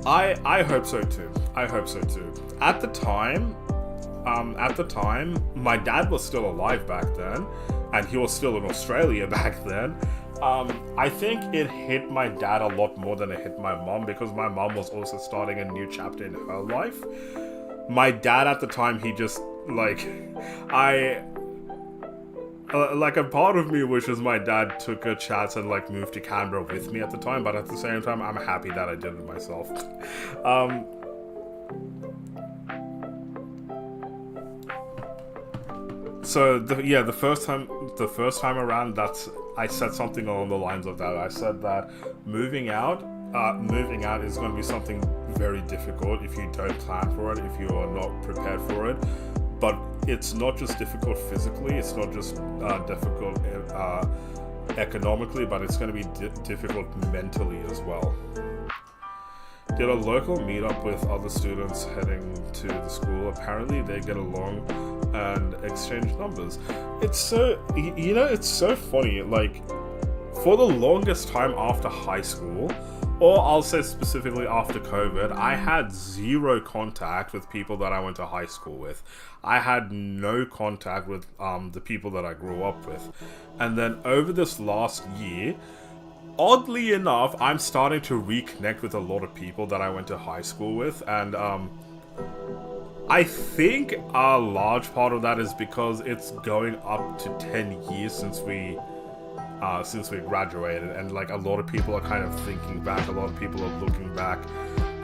I hope so too. I hope so too. At the time, my dad was still alive back then, and he was still in Australia back then. I think it hit my dad a lot more than it hit my mom, because my mom was also starting a new chapter in her life. My dad at the time, he just, like, like, a part of me wishes my dad took a chance and, like, moved to Canberra with me at the time, but at the same time, I'm happy that I did it myself. So the first time around, I said something along the lines of that. I said that moving out is going to be something very difficult if you don't plan for it, if you are not prepared for it. But it's not just difficult physically, it's not just difficult economically, but it's going to be difficult mentally as well. Did a local meetup with other students heading to the school. Apparently they get along and exchange numbers. It's so, it's so funny. Like, for the longest time after high school, or I'll say specifically after COVID, I had zero contact with people that I went to high school with. I had no contact with the people that I grew up with. And then over this last year, oddly enough, I'm starting to reconnect with a lot of people that I went to high school with. And I think a large part of that is because it's going up to 10 years since we graduated, and like a lot of people are kind of thinking back, a lot of people are looking back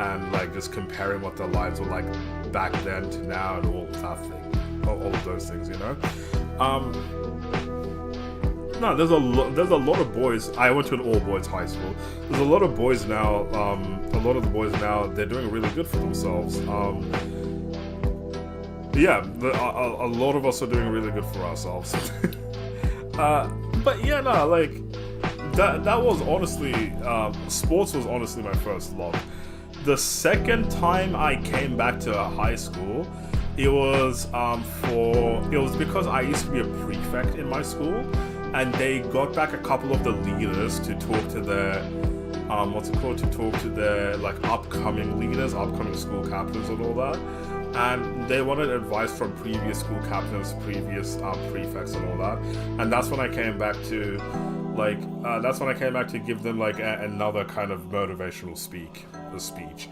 and like just comparing what their lives were like back then to now and all of those things, No, there's a lot of boys. I went to an all-boys high school. There's a lot of boys now. A lot of the boys now, they're doing really good for themselves. Yeah, a lot of us are doing really good for ourselves. But yeah, no, like that was honestly, sports was honestly my first love. The second time I came back to high school, it was because I used to be a prefect in my school, and they got back a couple of the leaders to talk to their like upcoming leaders, upcoming school captains and all that. And they wanted advice from previous school captains, previous prefects and all that. And that's when I came back to give them like another kind of motivational speech.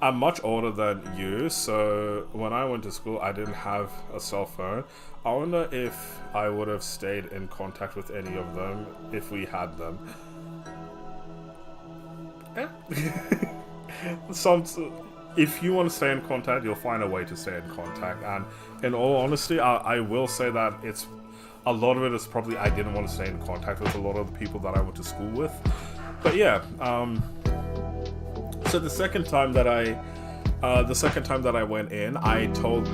I'm much older than you, so when I went to school, I didn't have a cell phone. I wonder if I would have stayed in contact with any of them if we had them. If you want to stay in contact, you'll find a way to stay in contact. And in all honesty, I will say that a lot of it is probably I didn't want to stay in contact with a lot of the people that I went to school with. But yeah, so the second time that I went in, I told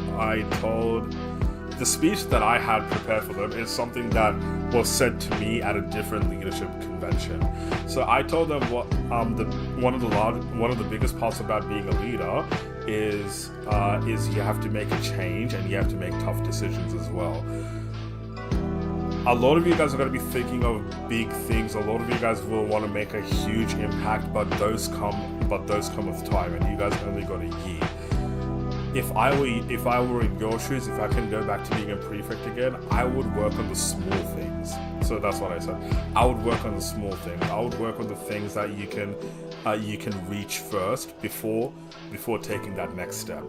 the speech that I had prepared for them is something that was said to me at a different leadership convention. So I told them what one of the biggest parts about being a leader is you have to make a change and you have to make tough decisions as well. A lot of you guys are going to be thinking of big things. A lot of you guys will want to make a huge impact, but those come with time, and you guys only got a year. If I were in your shoes, if I can go back to being a prefect again, I would work on the small things. So that's what I said. I would work on the small things. I would work on the things that you can reach first before taking that next step.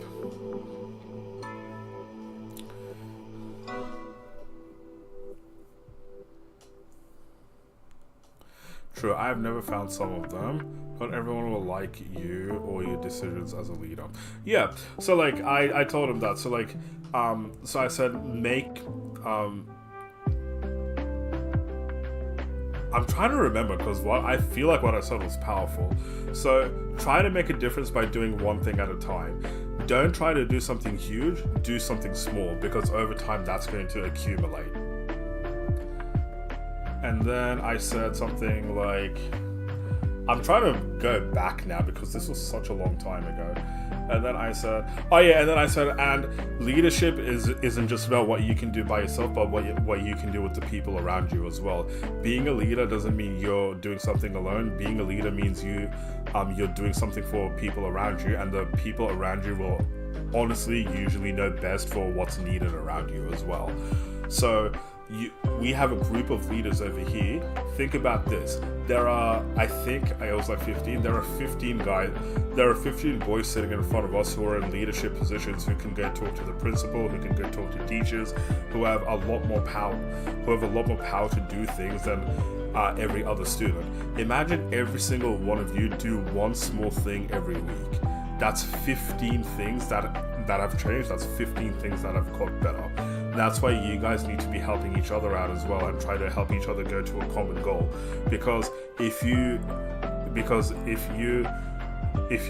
True, I have never found some of them. Not everyone will like you or your decisions as a leader. Yeah, so like I told him that. So like so I said I'm trying to remember because I feel like what I said was powerful. So try to make a difference by doing one thing at a time. Don't try to do something huge, do something small, because over time that's going to accumulate. And then I said something like, I'm trying to go back now because this was such a long time ago. And then I said, and leadership isn't just about what you can do by yourself, but what you can do with the people around you as well. Being a leader doesn't mean you're doing something alone. Being a leader means you you're doing something for people around you, and the people around you will honestly usually know best for what's needed around you as well. So we have a group of leaders over here. Think about this. There are, I think I was like 15, there are 15 boys sitting in front of us who are in leadership positions, who can go talk to the principal, who can go talk to teachers, who have a lot more power to do things than every other student. Imagine every single one of you do one small thing every week. That's 15 things that have changed. That's 15 things that have got better. That's why you guys need to be helping each other out as well, and try to help each other go to a common goal. Because if you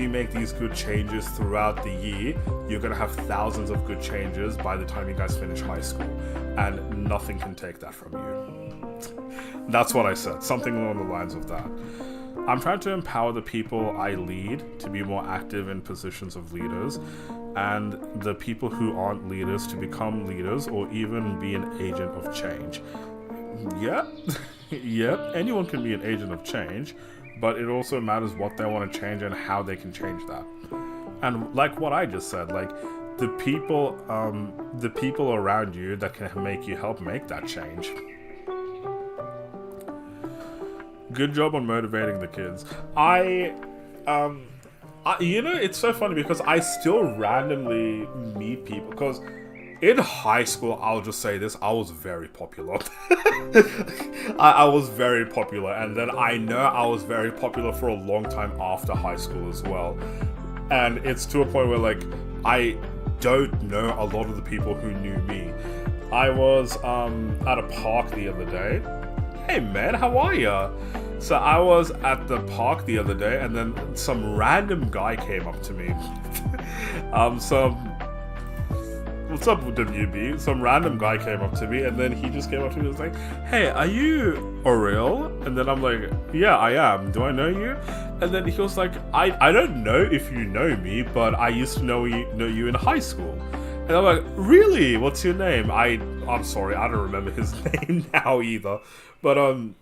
make these good changes throughout the year, you're going to have thousands of good changes by the time you guys finish high school, and nothing can take that from you. That's what I said, something along the lines of that. I'm trying to empower the people I lead to be more active in positions of leaders, and the people who aren't leaders to become leaders, or even be an agent of change. Yep, anyone can be an agent of change, but it also matters what they want to change and how they can change that. And like what I just said, like the people around you that can help make that change. Good job on motivating the kids. It's so funny because I still randomly meet people, because in high school, I'll just say this, I was very popular. I was very popular, and then I know I was very popular for a long time after high school as well. And it's to a point where, like, I don't know a lot of the people who knew me. I was at a park the other day. Hey man, how are ya? So I was at the park the other day, and then some random guy came up to me. What's up, WB? Some random guy came up to me, and then he just came up to me and was like, hey, are you Aurel? And then I'm like, yeah, I am. Do I know you? And then he was like, I don't know if you know me, but I used to know you in high school. And I'm like, really? What's your name? I'm sorry, I don't remember his name now either. But I'm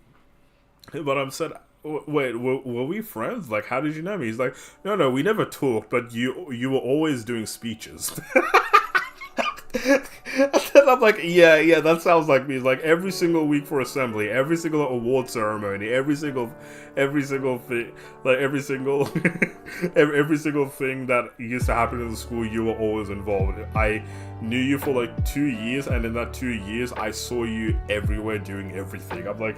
said, wait, were we friends? Like, how did you know me? He's like, no, we never talked, but you were always doing speeches. And then I'm like, yeah, that sounds like me. It's like every single week for assembly, every single award ceremony, every single thing, like every single thing that used to happen in the school, you were always involved. I knew you for like 2 years, and in that 2 years, I saw you everywhere doing everything. I'm like,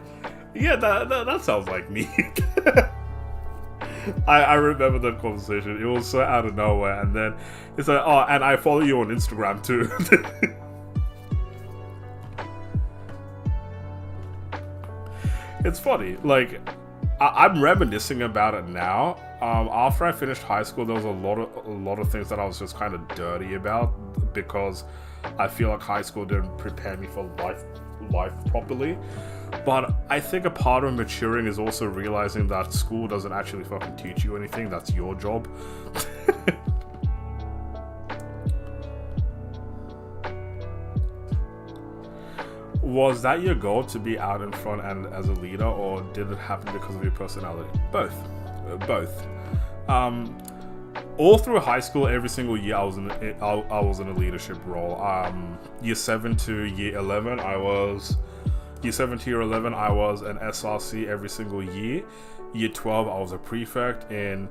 yeah, that sounds like me. I remember that conversation. It was so out of nowhere, and then it's like, oh, and I follow you on Instagram too. It's funny, like I'm reminiscing about it now. After I finished high school, there was a lot of things that I was just kind of dirty about, because I feel like high school didn't prepare me for life properly. But I think a part of maturing is also realizing that school doesn't actually fucking teach you anything. That's your job. Was that your goal, to be out in front and as a leader, or did it happen because of your personality? Both. All through high school, every single year I was in a leadership role. Year 7 to year 11, Year 7 to year 11, I was an SRC every single year. Year 12, I was a prefect. In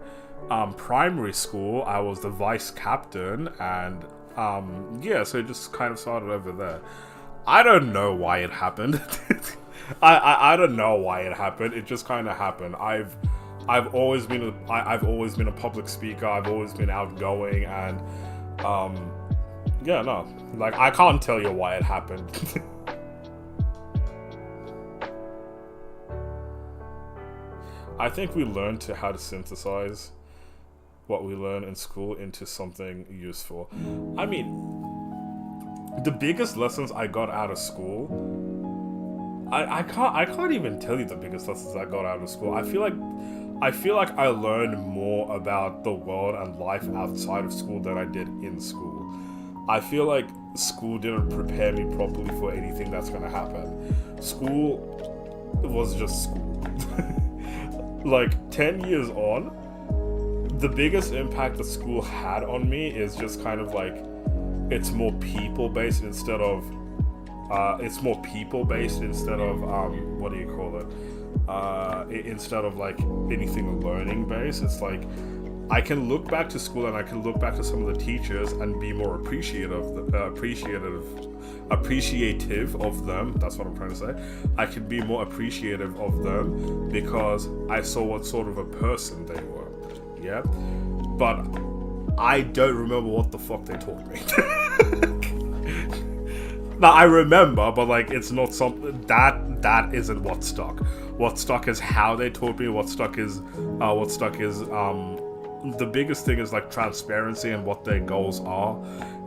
primary school, I was the vice captain, and so it just kind of started over there. I don't know why it happened. I don't know why it happened. It just kind of happened. I've always been a public speaker. I've always been outgoing, and like I can't tell you why it happened. I think we learned how to synthesize what we learn in school into something useful. I mean, the biggest lessons I got out of school, I can't even tell you the biggest lessons I got out of school. I feel like I learned more about the world and life outside of school than I did in school. I feel like school didn't prepare me properly for anything that's gonna happen. School was just school. Like 10 years on, the biggest impact the school had on me is just kind of like it's more people based instead of what do you call it? Instead of like anything learning based. It's like I can look back to school and I can look back to some of the teachers and be more appreciative of them. That's what I'm trying to say. I can be more appreciative of them because I saw what sort of a person they were. Yeah, but I don't remember what the fuck they taught me. Now I remember, but like it's not something that isn't what stuck. What stuck is how they taught me. What stuck is the biggest thing is like transparency and what their goals are.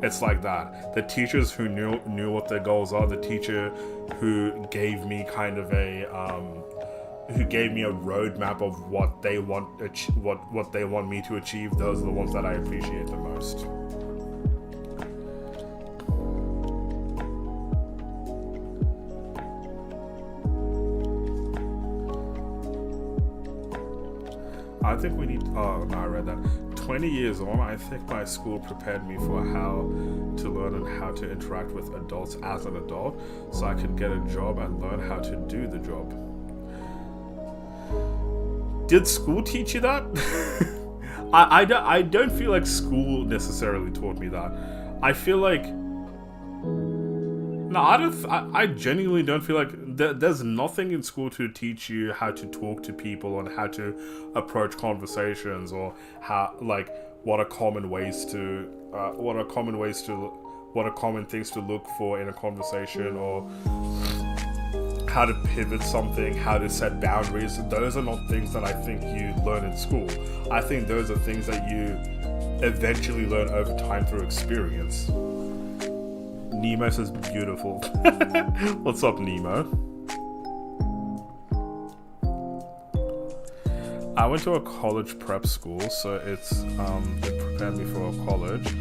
It's like that. The teachers who knew what their goals are. The teacher who gave me kind of a roadmap of what they want what they want me to achieve. Those are the ones that I appreciate the most. I think we need. Oh no, I read that. 20 years on, I think my school prepared me for how to learn and how to interact with adults as an adult, so I could get a job and learn how to do the job. Did school teach you that? I don't feel like school necessarily taught me that. I feel like no, I genuinely don't feel like there's nothing in school to teach you how to talk to people and how to approach conversations, or how like what are common things to look for in a conversation, or how to pivot something, how to set boundaries. Those are not things that I think you learn in school. I think those are things that you eventually learn over time through experience. Nemo says beautiful. What's up, Nemo? I went to a college prep school, so it prepared me for a college.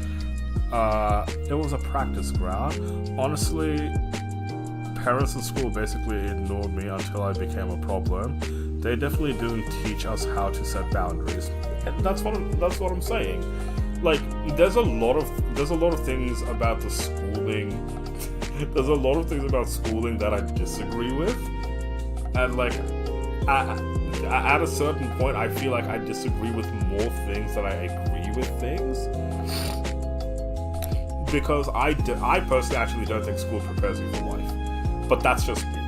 It was a practice ground. Honestly, parents in school basically ignored me until I became a problem. They definitely didn't teach us how to set boundaries. And that's what I'm saying. Like, there's a lot of things about the schooling. There's a lot of things about schooling that I disagree with, and like, at a certain point, I feel like I disagree with more things than I agree with things. Because I personally actually don't think school prepares you for life, but that's just me.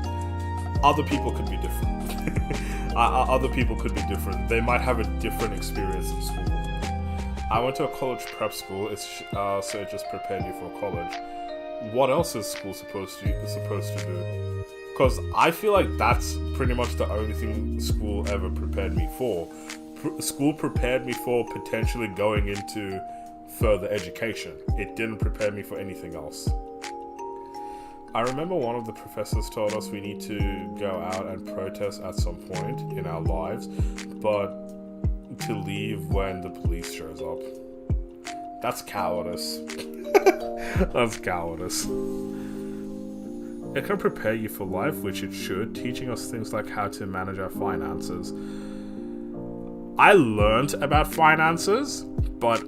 Other people could be different. Other people could be different. They might have a different experience in school. I went to a college prep school, so it just prepared you for college. What else is school supposed to do? Because I feel like that's pretty much the only thing school ever prepared me for. School prepared me for potentially going into further education. It didn't prepare me for anything else. I remember one of the professors told us we need to go out and protest at some point in our lives, but to leave when the police shows up. That's cowardice. That's cowardice. It can prepare you for life, which it should, teaching us things like how to manage our finances. I learned about finances, but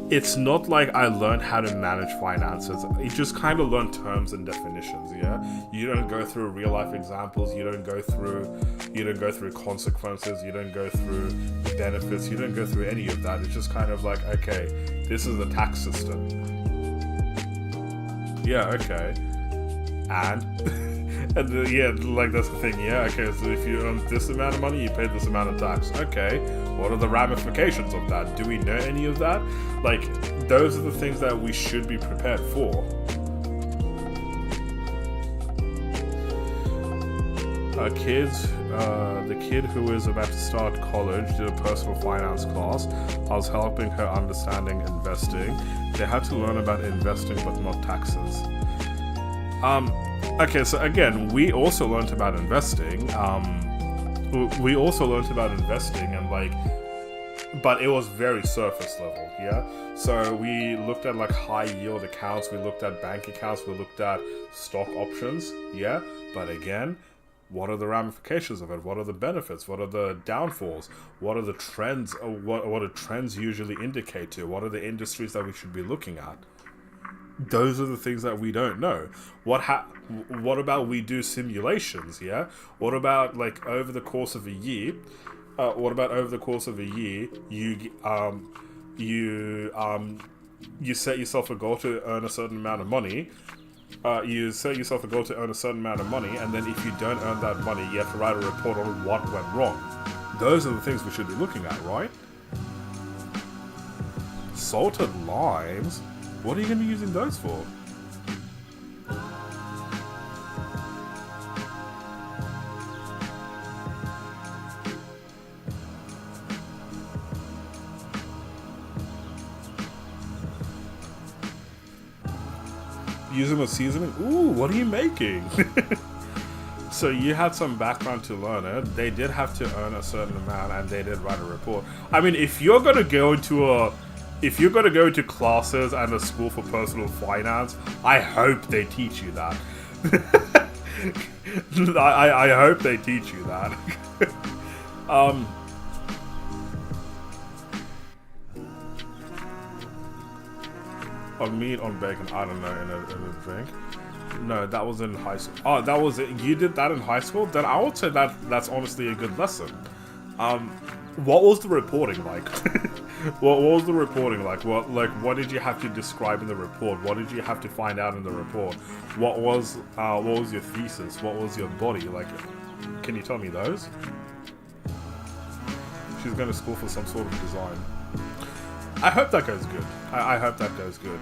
it's not like I learned how to manage finances. You just kind of learn terms and definitions, yeah? You don't go through real life examples, you don't go through consequences, you don't go through benefits, you don't go through any of that. It's just kind of like, okay, this is the tax system. Yeah, okay. And like that's the thing, yeah, okay, so if you earn this amount of money, you pay this amount of tax. Okay, what are the ramifications of that? Do we know any of that? Like, those are the things that we should be prepared for. The kid who is about to start college did a personal finance class. I was helping her understanding investing. They had to learn about investing but not taxes. Okay, so again, we also learned about investing. And like, but it was very surface level, yeah? So we looked at like high yield accounts, we looked at bank accounts, we looked at stock options, yeah? But again, What are the ramifications of it? What are the benefits? What are the downfalls? What are the trends? What do trends usually indicate to? What are the industries that we should be looking at? Those are the things that we don't know. What about we do simulations? Yeah. What about like over the course of a year? You set yourself a goal to earn a certain amount of money. And then if you don't earn that money, you have to write a report on what went wrong. Those are the things we should be looking at, right? Salted limes? What are you going to be using those for? Use them as seasoning? Ooh, what are you making? So you had some background to learn it. They did have to earn a certain amount, and they did write a report. I mean, if you're gonna go into classes and a school for personal finance, I hope they teach you that. I hope they teach you that. On meat, on bacon, I don't know, in a drink. No, that was in high school. Oh, that was it. You did that in high school? Then I would say that's honestly a good lesson. What was the reporting like? what was the reporting like? What did you have to describe in the report? What did you have to find out in the report? What was your thesis? What was your body like? Can you tell me those? She's going to school for some sort of design. I hope that goes good. I hope that goes good.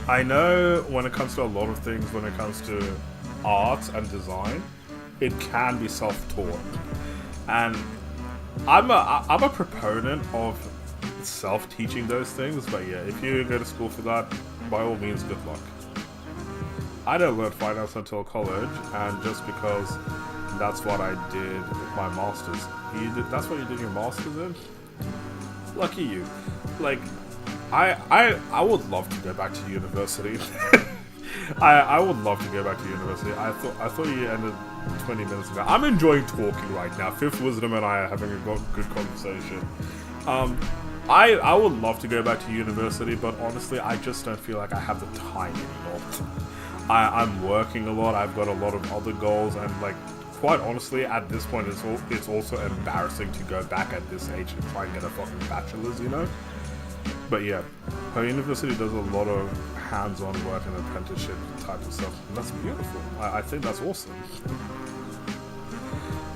I know when it comes to a lot of things, when it comes to art and design, it can be self-taught. And I'm a proponent of self-teaching those things, but yeah, if you go to school for that, by all means, good luck. I didn't learn finance until college, and just because that's what I did with my masters. That's what you did your masters in? Lucky you. Like, I would love to go back to university. I would love to go back to university. I thought you ended 20 minutes ago. I'm enjoying talking right now. Fifth Wisdom and I are having a good conversation. I would love to go back to university, but honestly, I just don't feel like I have the time anymore. I'm working a lot. I've got a lot of other goals, and like, quite honestly, at this point, it's also embarrassing to go back at this age and try and get a fucking bachelor's, you know? But yeah, her university does a lot of hands-on work and apprenticeship type of stuff, and that's beautiful. I think that's awesome.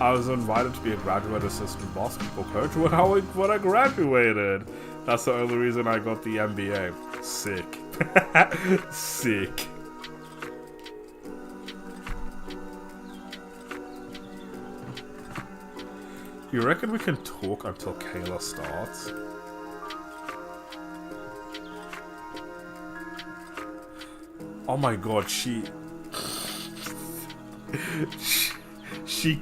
I was invited to be a graduate assistant basketball coach when I graduated. That's the only reason I got the MBA. Sick. Sick. You reckon we can talk until Kayla starts? Oh my god, she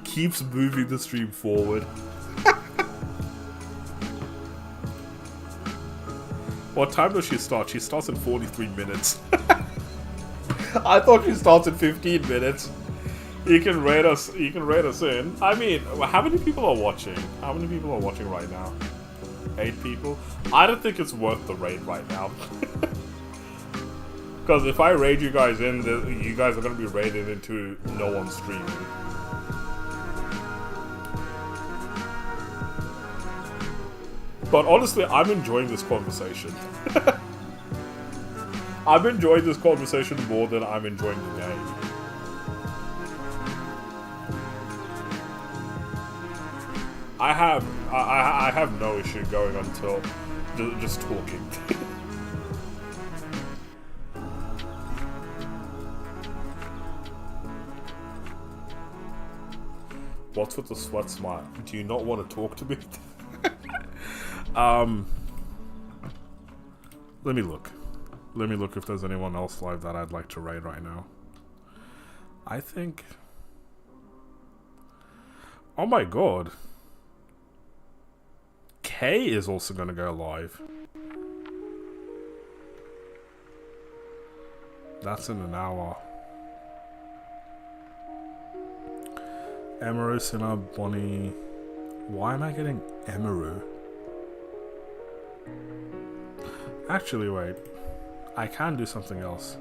keeps moving the stream forward. What time does she start? She starts in 43 minutes. I thought she starts in 15 minutes. You can rate us in. I mean, how many people are watching? How many people are watching right now? 8 people? I don't think it's worth the raid right now. Because if I raid you guys in, you guys are going to be raided into no one streaming. But honestly, I'm enjoying this conversation. I'm enjoying this conversation more than I'm enjoying the game. I have no issue going until just talking. What's with the sweat smile? Do you not want to talk to me? Let me look. Let me look if there's anyone else live that I'd like to raid right now. I think... Oh my god. Kay is also gonna go live. That's in an hour. Emaru Sina Bonnie. Why am I getting Emaru? Actually, wait. I can do something else.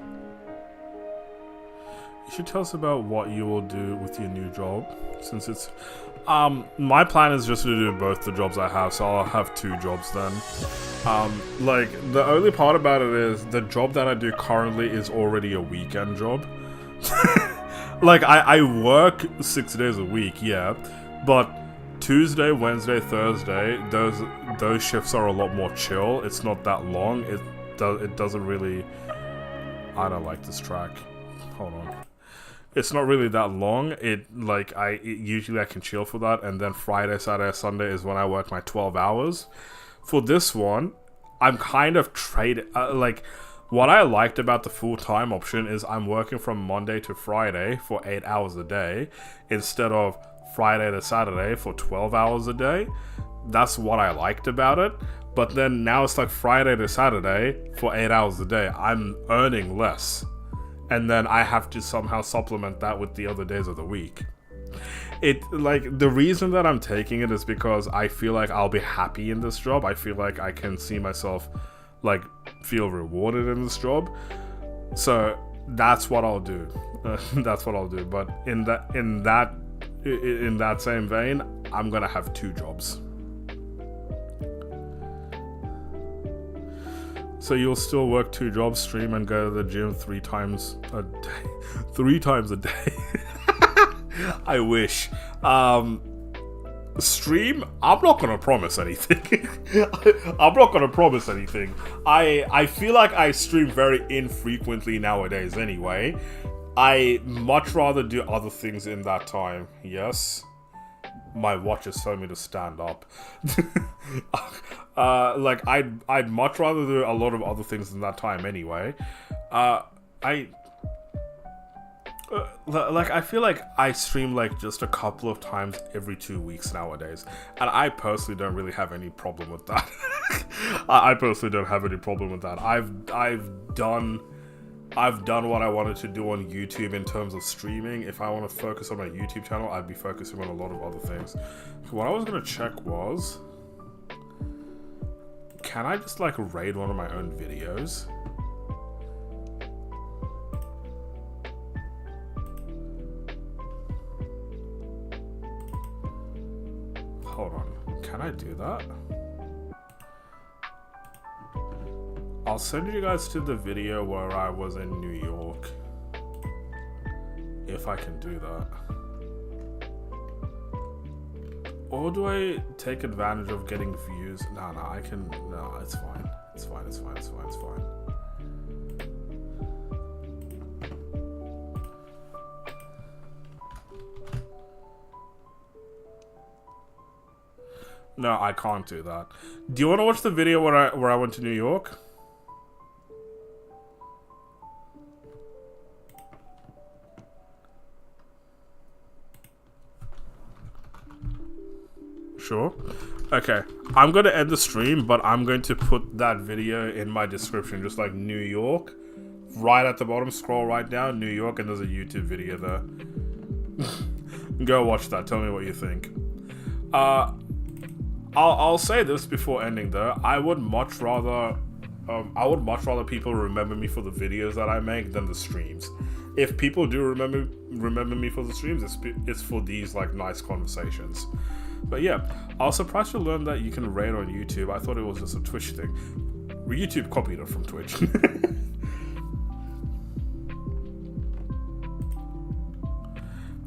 You should tell us about what you will do with your new job, since it's... my plan is just to do both the jobs I have, so I'll have 2 jobs then. Like, the only part about it is the job that I do currently is already a weekend job. Like, I work 6 days a week, yeah, but Tuesday, Wednesday, Thursday, those shifts are a lot more chill. It's not that long. It doesn't really... I don't like this track. Hold on. It's not really that long. Usually I can chill for that, and then Friday, Saturday, Sunday is when I work my 12 hours. For this one, I'm kind of what I liked about the full-time option is I'm working from Monday to Friday for 8 hours a day instead of Friday to Saturday for 12 hours a day. That's what I liked about it. But then now it's like Friday to Saturday for 8 hours a day. I'm earning less. And then I have to somehow supplement that with the other days of the week. The reason that I'm taking it is because I feel like I'll be happy in this job. I feel like I can see myself, feel rewarded in this job. So that's what I'll do. That's what I'll do. But in that same vein, I'm gonna have 2 jobs. So you'll still work 2 jobs, stream, and go to the gym 3 times a day. 3 times a day. I wish. Stream? I'm not gonna promise anything. I'm not gonna promise anything. I feel like I stream very infrequently nowadays anyway. I much rather do other things in that time. Yes. My watch is telling me to stand up. I'd much rather do a lot of other things in that time anyway. I feel like I stream just a couple of times every 2 weeks nowadays, and I personally don't really have any problem with that. I personally don't have any problem with that. I've done what I wanted to do on YouTube in terms of streaming. If I want to focus on my YouTube channel, I'd be focusing on a lot of other things. What I was going to check was... Can I just raid one of my own videos? Hold on. Can I do that? I'll send you guys to the video where I was in New York. If I can do that. Or do I take advantage of getting views? No, I can... No, it's fine. It's fine. No, I can't do that. Do you want to watch the video where I went to New York? Sure. Okay. I'm going to end the stream, but I'm going to put that video in my description, just like New York. Right at the bottom, scroll right down, New York, and there's a YouTube video there. Go watch that. Tell me what you think. I'll say this before ending though. I would much rather people remember me for the videos that I make than the streams. If people do remember me for the streams, it's for these nice conversations. But yeah, I was surprised to learn that you can raid on YouTube. I thought it was just a Twitch thing. YouTube copied it from Twitch.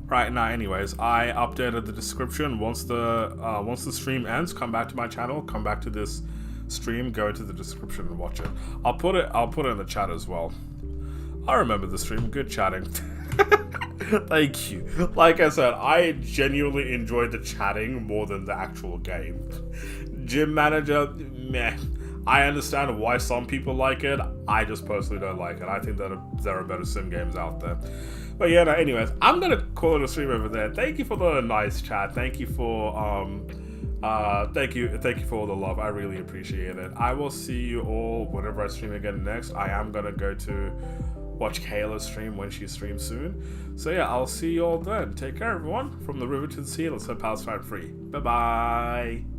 Right, now anyways, I updated the description. Once the stream ends, come back to my channel, come back to this stream, go into the description and watch it. I'll put it in the chat as well. I remember the stream, good chatting. Thank you. Like I said, I genuinely enjoyed the chatting more than the actual game. Gym Manager, meh. I understand why some people like it. I just personally don't like it. I think that there are better sim games out there. But yeah, no, anyways, I'm gonna call it a stream over there. Thank you for the nice chat. Thank you for Thank you for all the love. I really appreciate it. I will see you all whenever I stream again next. I am gonna go to watch Kayla stream when she streams soon. So yeah, I'll see you all then. Take care, everyone. From the river to the sea, let's hope Palestine free. Bye bye.